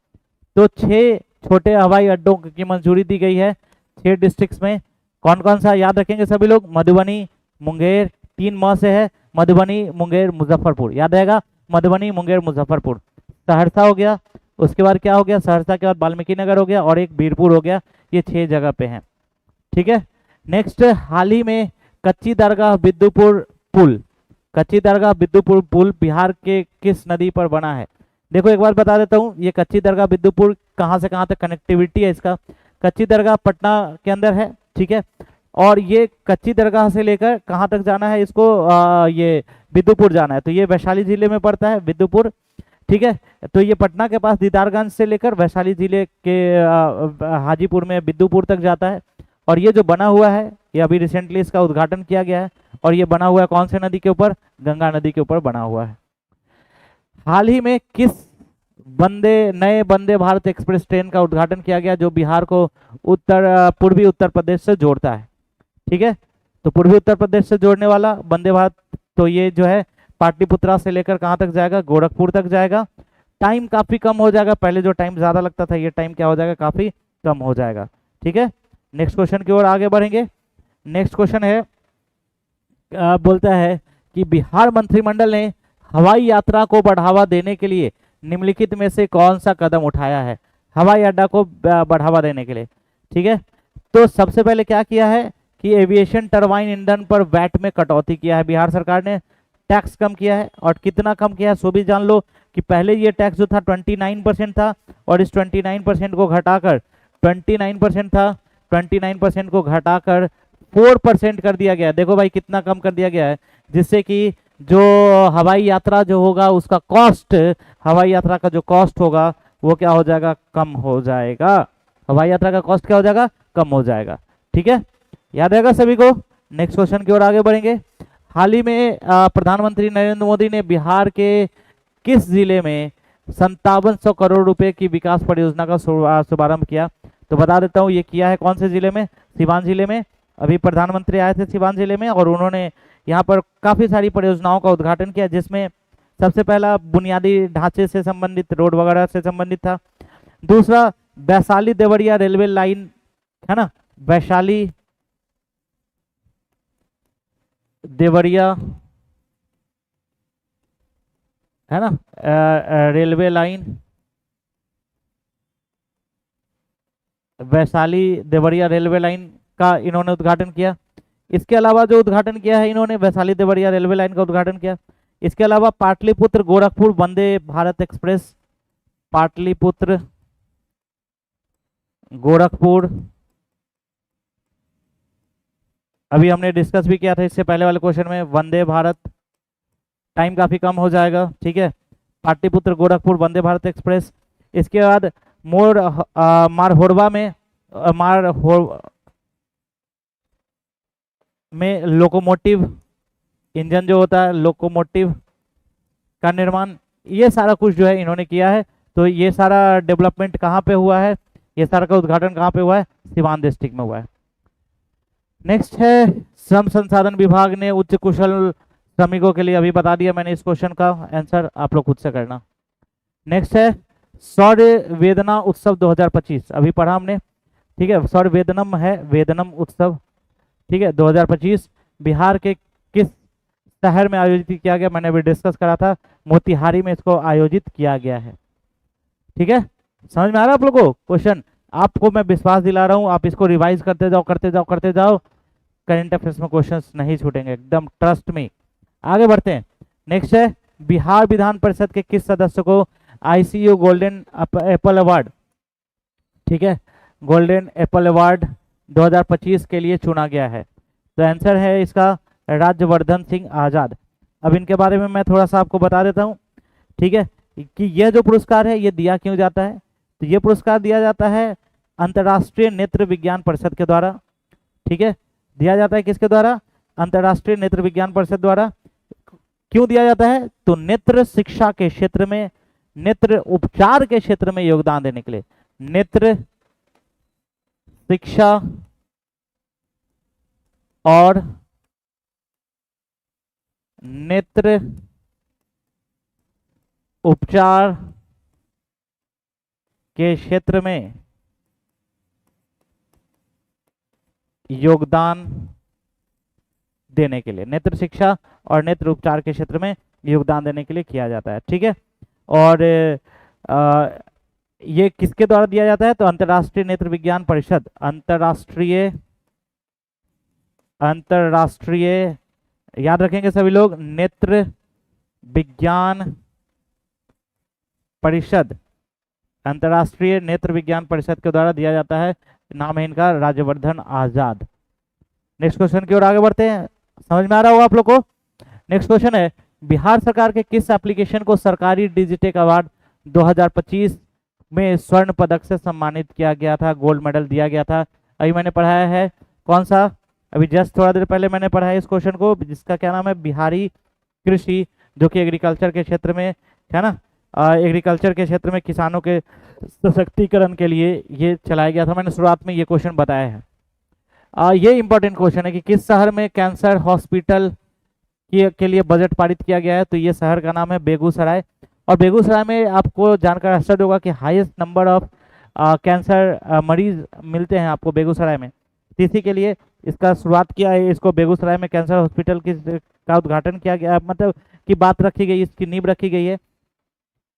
तो 6 छोटे हवाई अड्डों की मंजूरी दी गई है 6 डिस्ट्रिक्ट्स में। कौन कौन सा याद रखेंगे सभी लोग, मधुबनी, मुंगेर, 3 म से है, मधुबनी, मुंगेर, मुजफ्फरपुर, याद रहेगा, मधुबनी, मुंगेर, मुजफ्फरपुर। सहरसा हो गया, उसके बाद क्या हो गया, सहरसा के बाद वाल्मीकि नगर हो गया और एक बीरपुर हो गया। ये 6 जगह पे हैं। ठीक है, नेक्स्ट, हाल ही में कच्ची दरगाह बिद्दुपुर पुल बिहार के किस नदी पर बना है। देखो एक बार बता देता हूँ, ये कच्ची दरगाह बिद्दुपुर कहाँ से कहाँ तक कनेक्टिविटी है इसका। कच्ची दरगाह पटना के अंदर है, ठीक है, और ये कच्ची दरगाह से लेकर कहाँ तक जाना है इसको, ये बिद्दुपुर जाना है। तो ये वैशाली जिले में पड़ता है बिद्दुपुर, ठीक है। तो ये पटना के पास दीदारगंज से लेकर वैशाली जिले के हाजीपुर में बिद्दुपुर तक जाता है। और ये जो बना हुआ है ये अभी रिसेंटली इसका उद्घाटन किया गया है। और ये बना हुआ है कौन से नदी के ऊपर, गंगा नदी के ऊपर बना हुआ है। हाल ही में किस नए वंदे भारत एक्सप्रेस ट्रेन का उद्घाटन किया गया जो बिहार को पूर्वी उत्तर प्रदेश से जोड़ता है। ठीक है, तो पूर्वी उत्तर प्रदेश से जोड़ने वाला वंदे भारत, तो ये जो है पाटलिपुत्रा से लेकर कहाँ तक जाएगा, गोरखपुर तक जाएगा। टाइम काफी कम हो जाएगा, पहले जो टाइम ज्यादा लगता था ये टाइम क्या हो जाएगा, काफी कम हो जाएगा। ठीक है, नेक्स्ट क्वेश्चन की ओर आगे बढ़ेंगे। नेक्स्ट क्वेश्चन है, बोलता है कि बिहार मंत्रिमंडल ने हवाई यात्रा को बढ़ावा देने के लिए निम्नलिखित में से कौन सा कदम उठाया है, हवाई अड्डा को बढ़ावा देने के लिए। ठीक है, तो सबसे पहले क्या किया है कि एविएशन टरबाइन ईंधन पर वैट में कटौती किया है बिहार सरकार ने, टैक्स कम किया है। और कितना कम किया है सो भी जान लो कि पहले ये टैक्स जो था 29% था और इस 29% को घटाकर 29% था, 29% को घटाकर 4% कर दिया गया। देखो भाई कितना कम कर दिया गया है, जिससे कि जो हवाई यात्रा जो होगा उसका कॉस्ट, हवाई यात्रा का जो कॉस्ट होगा वो क्या हो जाएगा, कम हो जाएगा। हवाई यात्रा का कॉस्ट क्या हो जाएगा, कम हो जाएगा। ठीक है, याद रहेगा सभी को। नेक्स्ट क्वेश्चन की ओर आगे बढ़ेंगे। हाल ही में प्रधानमंत्री नरेंद्र मोदी ने बिहार के किस जिले में 5700 करोड़ रुपए की विकास परियोजना का शुभारंभ किया। तो बता देता हूँ ये किया है कौन से जिले में, सिवान जिले में। अभी प्रधानमंत्री आए थे सिवान जिले में और उन्होंने यहाँ पर काफ़ी सारी परियोजनाओं का उद्घाटन किया, जिसमें सबसे पहला बुनियादी ढांचे से संबंधित रोड वगैरह से संबंधित था। दूसरा वैशाली देवरिया रेलवे लाइन है ना, वैशाली देवरिया है ना railway line, Vaishali Deoria railway line का इन्होंने उद्घाटन किया। इसके अलावा जो उद्घाटन किया है इन्होंने वैशाली देवरिया रेलवे लाइन का उद्घाटन किया। इसके अलावा पाटलिपुत्र गोरखपुर वंदे भारत एक्सप्रेस, पाटलिपुत्र गोरखपुर अभी हमने डिस्कस भी किया था इससे पहले वाले क्वेश्चन में, वंदे भारत, टाइम काफी कम हो जाएगा, ठीक है। पाटलिपुत्र गोरखपुर वंदे भारत एक्सप्रेस। इसके बाद मारहोरबा में लोकोमोटिव इंजन जो होता है, लोकोमोटिव का निर्माण, ये सारा कुछ जो है इन्होंने किया है। तो ये सारा डेवलपमेंट कहाँ पे हुआ है, ये सारा का उद्घाटन कहाँ पे हुआ है, सिवान डिस्ट्रिक्ट में हुआ है। नेक्स्ट है श्रम संसाधन विभाग ने उच्च कुशल श्रमिकों के लिए, अभी बता दिया मैंने इस क्वेश्चन का आंसर, आप लोग खुद से करना। नेक्स्ट है सौर्य वेदना उत्सव 2025, अभी पढ़ा हमने, ठीक है। सौर्य वेदनम है, वेदनम उत्सव, ठीक है, 2025 बिहार के किस शहर में आयोजित किया गया, मैंने अभी डिस्कस करा था, मोतिहारी में इसको आयोजित किया गया है, ठीक है। समझ में आ रहा है आप लोगों को क्वेश्चन? आपको मैं विश्वास दिला रहा हूं, आप इसको रिवाइज करते जाओ करते जाओ करते जाओ, करंट अफेयर्स में क्वेश्चंस नहीं छूटेंगे, एकदम ट्रस्ट में। आगे बढ़ते हैं। नेक्स्ट है बिहार विधान परिषद के किस सदस्य को आईसीयू गोल्डन एप्पल अवार्ड, ठीक है, गोल्डन एप्पल अवार्ड 2025 के लिए चुना गया है? तो आंसर है इसका राज्यवर्धन सिंह आजाद। अब इनके बारे में मैं थोड़ा सा आपको बता देता हूँ, ठीक है, कि यह जो पुरस्कार है ये दिया क्यों जाता है। तो ये पुरस्कार दिया जाता है अंतर्राष्ट्रीय नेत्र विज्ञान परिषद के द्वारा, ठीक है, दिया जाता है किसके द्वारा, अंतर्राष्ट्रीय नेत्र विज्ञान परिषद द्वारा। क्यों दिया जाता है? तो नेत्र शिक्षा के क्षेत्र में, नेत्र उपचार के क्षेत्र में योगदान देने के लिए, नेत्र शिक्षा और नेत्र उपचार के क्षेत्र में योगदान देने के लिए, नेत्र शिक्षा और नेत्र उपचार के क्षेत्र में योगदान देने के लिए किया जाता है, ठीक है। और ये किसके द्वारा दिया जाता है? तो अंतर्राष्ट्रीय नेत्र विज्ञान परिषद, अंतर्राष्ट्रीय याद रखेंगे सभी लोग, नेत्र विज्ञान परिषद, अंतर्राष्ट्रीय नेत्र विज्ञान परिषद के द्वारा दिया जाता है। नाम है इनका राज्यवर्धन आजाद। नेक्स्ट क्वेश्चन की ओर आगे बढ़ते हैं, समझ में आ रहा होगा आप लोग को। नेक्स्ट क्वेश्चन है बिहार सरकार के किस एप्लीकेशन को सरकारी डिजिटेक अवार्ड 2025 में स्वर्ण पदक से सम्मानित किया गया था, गोल्ड मेडल दिया गया था? अभी मैंने पढ़ाया है कौन सा, अभी जस्ट थोड़ा देर पहले मैंने पढ़ा है इस क्वेश्चन को, जिसका क्या नाम है, बिहारी कृषि, जो कि एग्रीकल्चर के क्षेत्र में है ना, एग्रीकल्चर के क्षेत्र में किसानों के सशक्तिकरण के लिए ये चलाया गया था। मैंने शुरुआत में ये क्वेश्चन बताया है। ये इंपॉर्टेंट क्वेश्चन है कि किस शहर में कैंसर हॉस्पिटल के लिए बजट पारित किया गया है। तो ये शहर का नाम है बेगूसराय। और बेगूसराय में आपको जानकर आश्चर्य होगा कि हाईएस्ट नंबर ऑफ कैंसर मरीज मिलते हैं आपको बेगूसराय में। इसी के लिए इसका शुरुआत किया है, इसको बेगूसराय में कैंसर हॉस्पिटल का उद्घाटन किया गया, मतलब की बात रखी गई, इसकी नींव रखी गई है।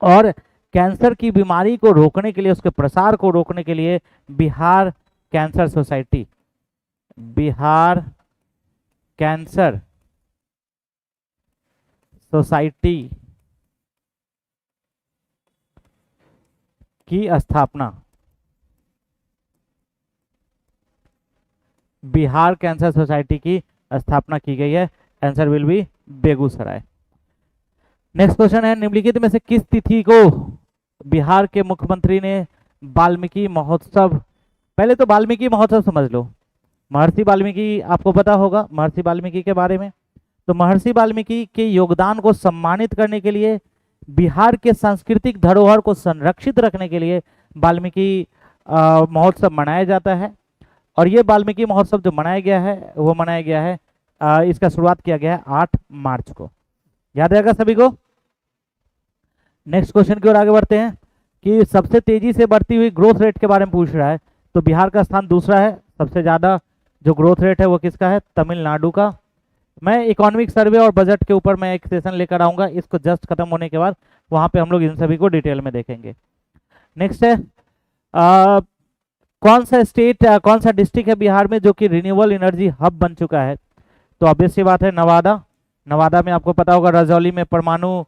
और कैंसर की बीमारी को रोकने के लिए, उसके प्रसार को रोकने के लिए Bihar cancer society, Bihar cancer society की स्थापना, बिहार कैंसर सोसाइटी की स्थापना की गई है। Answer will be Begusarai. Next question है निम्नलिखित में से किस तिथि को बिहार के मुख्यमंत्री ने वाल्मीकि महोत्सव, पहले तो वाल्मीकि महोत्सव समझ लो, महर्षि वाल्मीकि आपको पता होगा महर्षि वाल्मीकि के बारे में। तो महर्षि वाल्मीकि के योगदान को सम्मानित करने के लिए, बिहार के सांस्कृतिक धरोहर को संरक्षित रखने के लिए वाल्मीकि महोत्सव मनाया जाता है। और ये वाल्मीकि महोत्सव जो मनाया गया है वो मनाया गया है, इसका शुरुआत किया गया है 8 मार्च को। याद रहेगा सभी को। नेक्स्ट क्वेश्चन की ओर आगे बढ़ते हैं कि सबसे तेजी से बढ़ती हुई ग्रोथ रेट के बारे में पूछ रहा है। तो बिहार का स्थान दूसरा है, सबसे ज्यादा जो ग्रोथ रेट है वो किसका है, तमिलनाडु का। मैं इकोनॉमिक सर्वे और बजट के ऊपर मैं एक सेशन लेकर आऊंगा, इसको जस्ट खत्म होने के बाद वहां पे हम लोग इन सभी को डिटेल में देखेंगे। नेक्स्ट है कौन सा स्टेट, कौन सा डिस्ट्रिक्ट है बिहार में जो कि रिन्यूएबल एनर्जी हब बन चुका है। तो ऑब्वियस सी बात है नवादा। नवादा में आपको पता होगा रजौली में परमाणु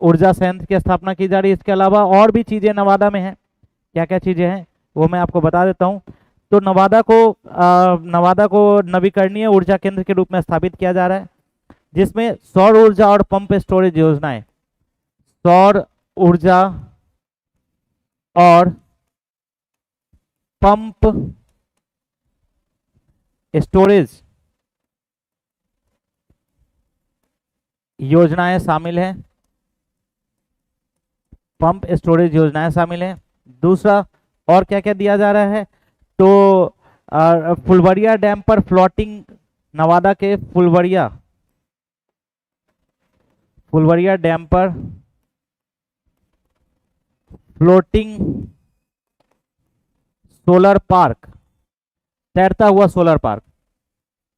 ऊर्जा संयंत्र की स्थापना की जा रही है। इसके अलावा और भी चीजें नवादा में हैं, क्या क्या चीजें हैं वो मैं आपको बता देता हूं। तो नवादा को नवीकरणीय ऊर्जा केंद्र के रूप में स्थापित किया जा रहा है, जिसमें सौर ऊर्जा और पंप स्टोरेज योजनाएं, सौर ऊर्जा और पंप स्टोरेज योजनाएं शामिल हैं, पंप स्टोरेज योजनाएं शामिल हैं। दूसरा और क्या क्या दिया जा रहा है, तो फुलवरिया डैम पर फ्लोटिंग, नवादा के फुलवरिया डैम पर फ्लोटिंग सोलर पार्क, तैरता हुआ सोलर पार्क।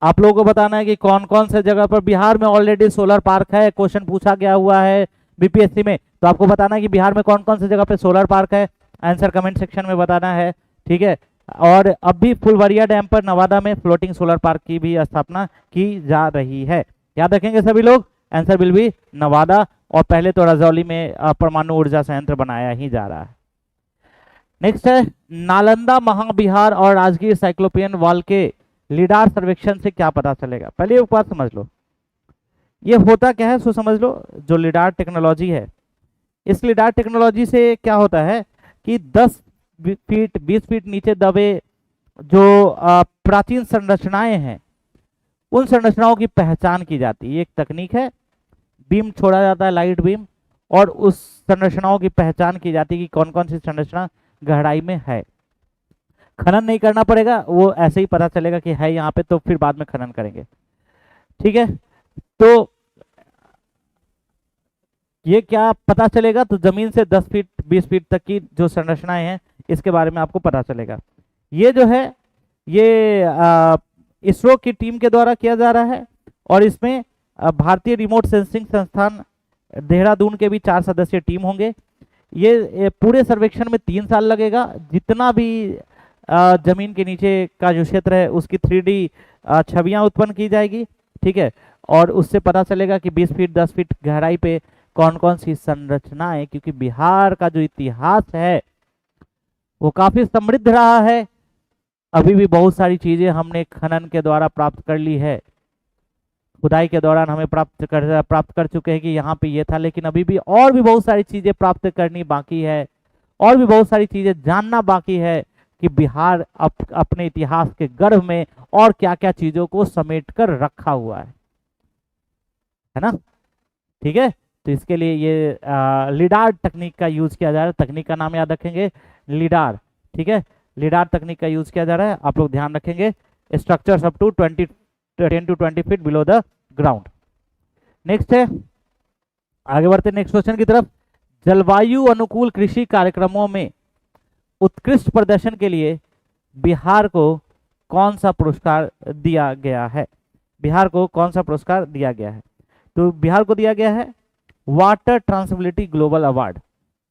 आप लोगों को बताना है कि कौन कौन से जगह पर बिहार में ऑलरेडी सोलर पार्क है। क्वेश्चन पूछा गया हुआ है बीपीएससी में, तो आपको बताना है कि बिहार में कौन कौन से जगह पे सोलर पार्क है। आंसर कमेंट सेक्शन में बताना है, ठीक है। और अब भी फुलवरिया डैम पर नवादा में फ्लोटिंग सोलर पार्क की भी स्थापना की जा रही है। याद रखेंगे सभी लोग, आंसर विल बी नवादा। और पहले तो रजौली में परमाणु ऊर्जा संयंत्र बनाया ही जा रहा है। नेक्स्ट है नालंदा महाबिहार और राजगीर साइक्लोपियन वॉल के लीडार सर्वेक्षण से क्या पता चलेगा। पहले एक बात समझ लो, ये होता क्या है सो समझ लो। जो लीडार टेक्नोलॉजी है, इस लीडार टेक्नोलॉजी से क्या होता है कि 10 फीट 20 फीट नीचे दबे जो प्राचीन संरचनाएं हैं, उन संरचनाओं की पहचान की जाती है। ये एक तकनीक है, बीम छोड़ा जाता है, लाइट बीम, और उस संरचनाओं की पहचान की जाती है कि कौन कौन सी संरचना गहराई में है। खनन नहीं करना पड़ेगा, वो ऐसे ही पता चलेगा कि है यहाँ पे, तो फिर बाद में खनन करेंगे, ठीक है। तो ये क्या पता चलेगा, तो जमीन से 10 फीट 20 फीट तक की जो संरचनाएं हैं इसके बारे में आपको पता चलेगा। ये जो है ये इसरो की टीम के द्वारा किया जा रहा है, और इसमें भारतीय रिमोट सेंसिंग संस्थान देहरादून के भी 4 सदस्यीय टीम होंगे। ये पूरे सर्वेक्षण में 3 साल लगेगा। जितना भी जमीन के नीचे का जो क्षेत्र है उसकी 3D छवियां उत्पन्न की जाएगी, ठीक है। और उससे पता चलेगा कि 20 फीट 10 फीट गहराई पे कौन कौन सी संरचनाएं, क्योंकि बिहार का जो इतिहास है वो काफी समृद्ध रहा है। अभी भी बहुत सारी चीजें हमने खनन के द्वारा प्राप्त कर ली है, खुदाई के दौरान हमें प्राप्त कर चुके हैं कि यहाँ पे ये था, लेकिन अभी भी और भी बहुत सारी चीजें प्राप्त करनी बाकी है, और भी बहुत सारी चीजें जानना बाकी है कि बिहार अपने इतिहास के गर्भ में और क्या क्या चीजों को समेट कर रखा हुआ है ना, ठीक है। तो इसके लिए ये लीडार तकनीक का यूज किया जा रहा है। तकनीक का नाम याद रखेंगे, लीडार, ठीक है। लीडार तकनीक का यूज किया जा रहा है, आप लोग ध्यान रखेंगे। Structures up to 10 to 20 feet below the ground. Next है, आगे बढ़ते नेक्स्ट क्वेश्चन की तरफ। जलवायु अनुकूल कृषि कार्यक्रमों में उत्कृष्ट प्रदर्शन के लिए बिहार को कौन सा पुरस्कार दिया गया है। बिहार को कौन सा पुरस्कार दिया गया है, तो बिहार को दिया गया है water transversibility global award.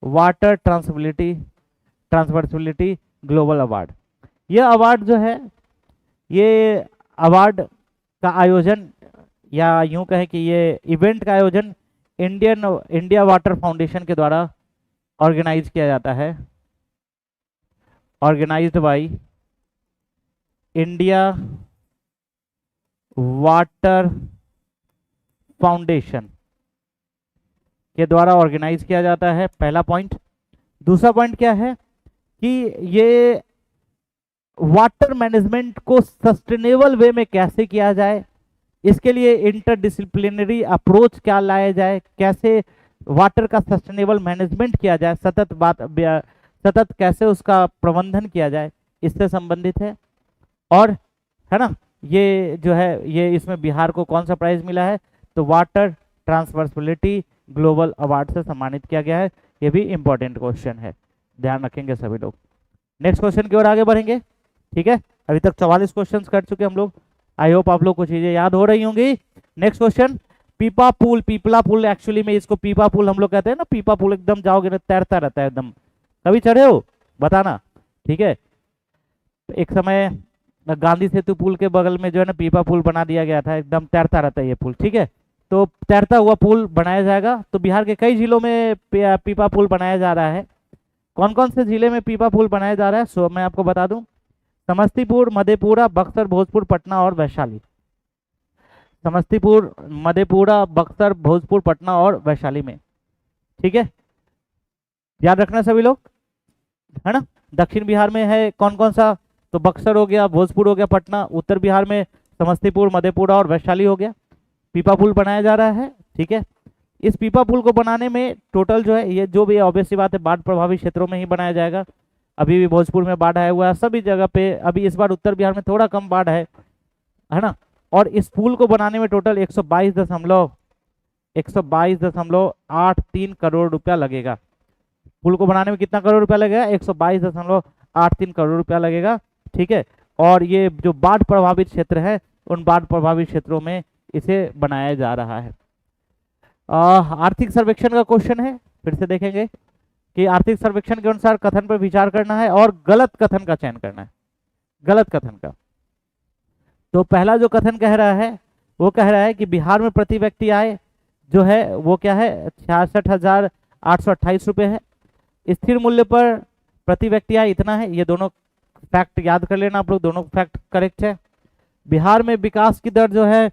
Water transversibility global award, यह अवार्ड जो है, ये अवार्ड का आयोजन, या यूं कहें कि ये इवेंट का आयोजन इंडिया वाटर फाउंडेशन के द्वारा ऑर्गेनाइज किया जाता है। Organized by India water foundation के द्वारा ऑर्गेनाइज किया जाता है, पहला पॉइंट। दूसरा पॉइंट क्या है कि ये वाटर मैनेजमेंट को सस्टेनेबल वे में कैसे किया जाए, इसके लिए इंटरडिसिप्लिनरी अप्रोच क्या लाया जाए, कैसे वाटर का सस्टेनेबल मैनेजमेंट किया जाए, सतत कैसे उसका प्रबंधन किया जाए, इससे संबंधित है। और है ना, ये जो है ये इसमें बिहार को कौन सा प्राइज मिला है, तो वाटर ट्रांसवर्सिबिलिटी ग्लोबल अवार्ड से सम्मानित किया गया है। ये भी इंपॉर्टेंट क्वेश्चन है, ध्यान रखेंगे सभी लोग। नेक्स्ट क्वेश्चन की ओर आगे बढ़ेंगे। ठीक है, अभी तक 44 क्वेश्चंस कर चुके हम लोग। आई होप आप लोग को चीजें याद हो रही होंगी। नेक्स्ट क्वेश्चन, पीपा पुल, पीपला पुल, एक्चुअली में इसको पीपा पुल हम लोग कहते हैं ना। पीपा पुल एकदम जाओगे ना तैरता रहता है एकदम, कभी चढ़े हो बताना। ठीक है, एक समय गांधी सेतु पुल के बगल में जो है ना पीपा पुल बना दिया गया था, एकदम तैरता रहता है ये पुल। ठीक है, तो तैरता हुआ पुल बनाया जाएगा। तो बिहार के कई जिलों में पीपा पुल बनाया जा रहा है। कौन कौन से जिले में पीपा पुल बनाया जा रहा है, सो मैं आपको बता दूं, समस्तीपुर, मधेपुरा, बक्सर, भोजपुर, पटना और वैशाली। समस्तीपुर, मधेपुरा, बक्सर, भोजपुर, पटना और वैशाली में। ठीक है, याद रखना सभी लोग, है ना। दक्षिण बिहार में है कौन कौन सा, तो बक्सर हो गया, भोजपुर हो गया, पटना। उत्तर बिहार में समस्तीपुर, मधेपुरा और वैशाली हो गया। पीपा पुल बनाया जा रहा है। ठीक है, इस पीपा पुल को बनाने में टोटल जो है, ये जो भी ऑब्वियस सी बात है बाढ़ प्रभावित क्षेत्रों में ही बनाया जाएगा। अभी भी भोजपुर में बाढ़ आया हुआ है, सभी जगह पे। अभी इस बार उत्तर बिहार में थोड़ा कम बाढ़ है ना। और इस पुल को बनाने में टोटल 122.83 करोड़ रुपया लगेगा। पुल को बनाने में कितना करोड़ रुपया लगेगा, 122.83 करोड़ रुपया लगेगा। ठीक है, और ये जो बाढ़ प्रभावित क्षेत्र है उन बाढ़ प्रभावित क्षेत्रों में इसे बनाया जा रहा है। आर्थिक सर्वेक्षण का क्वेश्चन है, फिर से देखेंगे कि आर्थिक सर्वेक्षण के अनुसार कथन पर विचार करना है और गलत कथन का चयन करना है। गलत कथन का, तो पहला जो कथन कह रहा है वो कह रहा है कि बिहार में प्रति व्यक्ति आय जो है वो क्या है, 66,828 रुपये है। स्थिर मूल्य पर प्रति व्यक्ति आय इतना है। ये दोनों फैक्ट याद कर लेना आप लोग, दोनों फैक्ट करेक्ट है। बिहार में विकास की दर जो है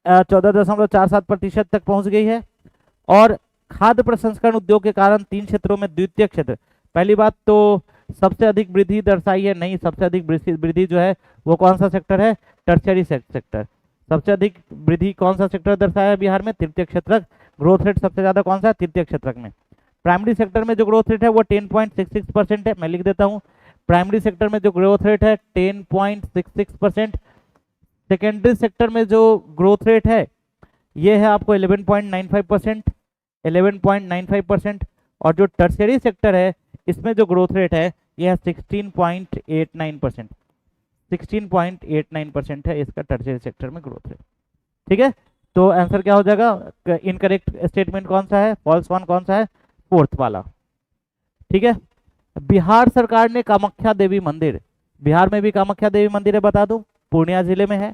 14.47% तक पहुंच गई है। और खाद्य प्रसंस्करण उद्योग के कारण 3 क्षेत्रों में द्वितीय क्षेत्र, पहली बात तो सबसे अधिक वृद्धि दर्शाई है, नहीं, सबसे अधिक वृद्धि जो है वो कौन सा सेक्टर है, टर्शियरी सेक्टर। सबसे अधिक वृद्धि कौन सा सेक्टर दर्शाया है बिहार में, तृतीय क्षेत्रक। ग्रोथ रेट सबसे ज्यादा कौन सा है, तृतीय क्षेत्रक में। प्राइमरी सेक्टर में जो ग्रोथ रेट है वो 10.66% है, मैं लिख देता हूँ। प्राइमरी सेक्टर में जो ग्रोथ रेट है 10.66%। सेकेंडरी सेक्टर में जो ग्रोथ रेट है ये है आपको 11.95%, 11.95%। और जो टर्शियरी सेक्टर है इसमें जो ग्रोथ रेट है यह 16.89%, 16.89% है इसका टर्शियरी सेक्टर में ग्रोथ रेट। ठीक है, तो आंसर क्या हो जाएगा, इनकरेक्ट स्टेटमेंट कौन सा है, फॉल्स वन कौन सा है, फोर्थ वाला। ठीक है, बिहार सरकार ने कामाख्या देवी मंदिर, बिहार में भी कामाख्या देवी मंदिर है, बता दूं पूर्णिया जिले में है।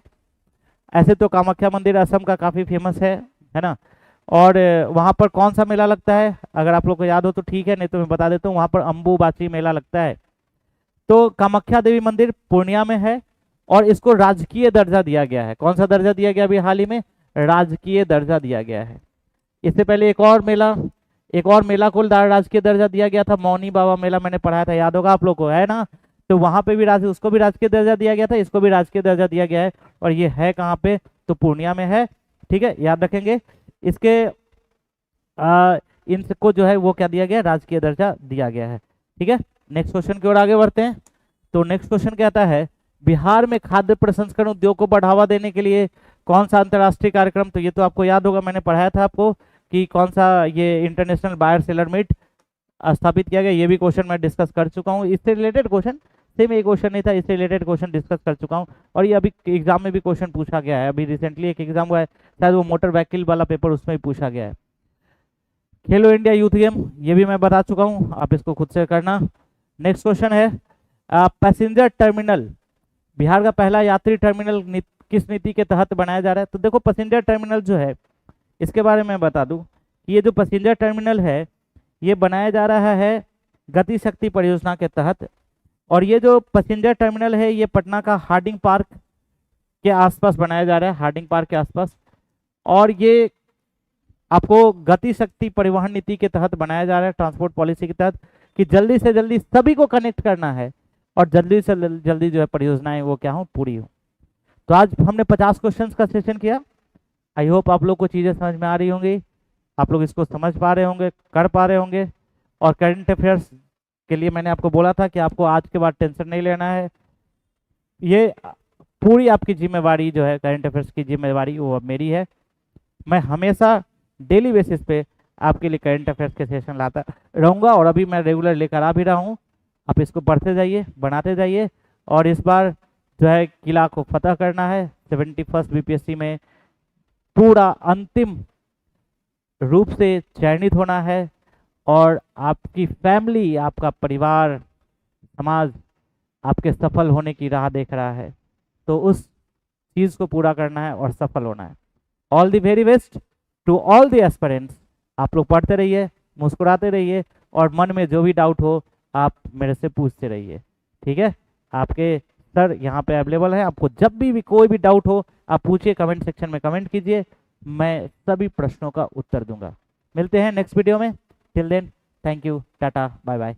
ऐसे तो कामाख्या मंदिर असम का काफी फेमस है ना। और वहां पर कौन सा मेला लगता है, अगर आप लोग को याद हो तो ठीक है, नहीं तो मैं बता देता हूँ, वहां पर अंबुबाची मेला लगता है। तो कामाख्या देवी मंदिर पूर्णिया में है और इसको राजकीय दर्जा दिया गया है। कौन सा दर्जा दिया गया अभी हाल ही में, राजकीय दर्जा दिया गया है। इससे पहले एक और मेला को राजकीय दर्जा दिया गया था, मौनी बाबा मेला, मैंने पढ़ाया था, याद होगा आप लोग को, है ना। तो वहां पे भी उसको भी राजकीय दर्जा दिया गया था, इसको भी राजकीय दर्जा दिया गया है। और ये है कहाँ पे, तो पूर्णिया में है। ठीक है, याद रखेंगे। इसके इनको जो है वो क्या दिया गया, राजकीय दर्जा दिया गया है। ठीक है, नेक्स्ट क्वेश्चन की ओर आगे बढ़ते हैं। तो नेक्स्ट क्वेश्चन कहता है, बिहार में खाद्य प्रसंस्करण उद्योग को बढ़ावा देने के लिए कौन सा अंतर्राष्ट्रीय कार्यक्रम, तो ये तो आपको याद होगा, मैंने पढ़ाया था आपको कि कौन सा ये इंटरनेशनल बायर सेलर मीट स्थापित किया गया। ये भी क्वेश्चन मैं डिस्कस कर चुका हूँ, इससे रिलेटेड क्वेश्चन, सेम ये क्वेश्चन नहीं था, इससे रिलेटेड क्वेश्चन डिस्कस कर चुका हूँ। और ये अभी एग्जाम में भी क्वेश्चन पूछा गया है, अभी रिसेंटली एक एग्जाम हुआ है शायद वो मोटर व्हीकल वाला पेपर, उसमें भी पूछा गया है। खेलो इंडिया यूथ गेम, ये भी मैं बता चुका हूँ, आप इसको खुद से करना। नेक्स्ट क्वेश्चन है, पैसेंजर टर्मिनल, बिहार का पहला यात्री टर्मिनल किस नीति के तहत बनाया जा रहा है। तो देखो पैसेंजर टर्मिनल जो है इसके बारे में बता दूं कि ये जो पैसेंजर टर्मिनल है ये बनाया जा रहा है गति शक्ति परियोजना के तहत। और ये जो पैसेंजर टर्मिनल है ये पटना का हार्डिंग पार्क के आसपास बनाया जा रहा है, हार्डिंग पार्क के आसपास। और ये आपको गति शक्ति परिवहन नीति के तहत बनाया जा रहा है, ट्रांसपोर्ट पॉलिसी के तहत, कि जल्दी से जल्दी सभी को कनेक्ट करना है और जल्दी से जल्दी जो है परियोजनाएं वो क्या हो, पूरी हो। तो आज हमने 50 क्वेश्चंस का सेशन किया। आई होप आप लोग को चीज़ें समझ में आ रही होंगी, आप लोग इसको समझ पा रहे होंगे, कर पा रहे होंगे। और करंट अफेयर्स के लिए मैंने आपको बोला था कि आपको आज के बाद टेंशन नहीं लेना है। ये पूरी आपकी जिम्मेवारी जो है, करंट अफेयर्स की जिम्मेवारी वो अब मेरी है। मैं हमेशा डेली बेसिस पे आपके लिए करंट अफेयर्स के सेशन लाता रहूँगा, और अभी मैं रेगुलर लेकर आ भी रहा हूँ। आप इसको पढ़ते जाइए, बनाते जाइए, और इस बार जो है किला को फतह करना है। 71st बीपीएससी में पूरा अंतिम रूप से चयनित होना है, और आपकी फैमिली, आपका परिवार, समाज आपके सफल होने की राह देख रहा है। तो उस चीज़ को पूरा करना है और सफल होना है। All the very best to all the aspirants. आप लोग पढ़ते रहिए, मुस्कुराते रहिए, और मन में जो भी डाउट हो आप मेरे से पूछते रहिए, ठीक है। आपके सर यहाँ पे अवेलेबल है, आपको जब भी कोई भी डाउट हो आप पूछिए, कमेंट सेक्शन में कमेंट कीजिए, मैं सभी प्रश्नों का उत्तर दूंगा। मिलते हैं नेक्स्ट वीडियो में। Till then, thank you, tata, bye bye.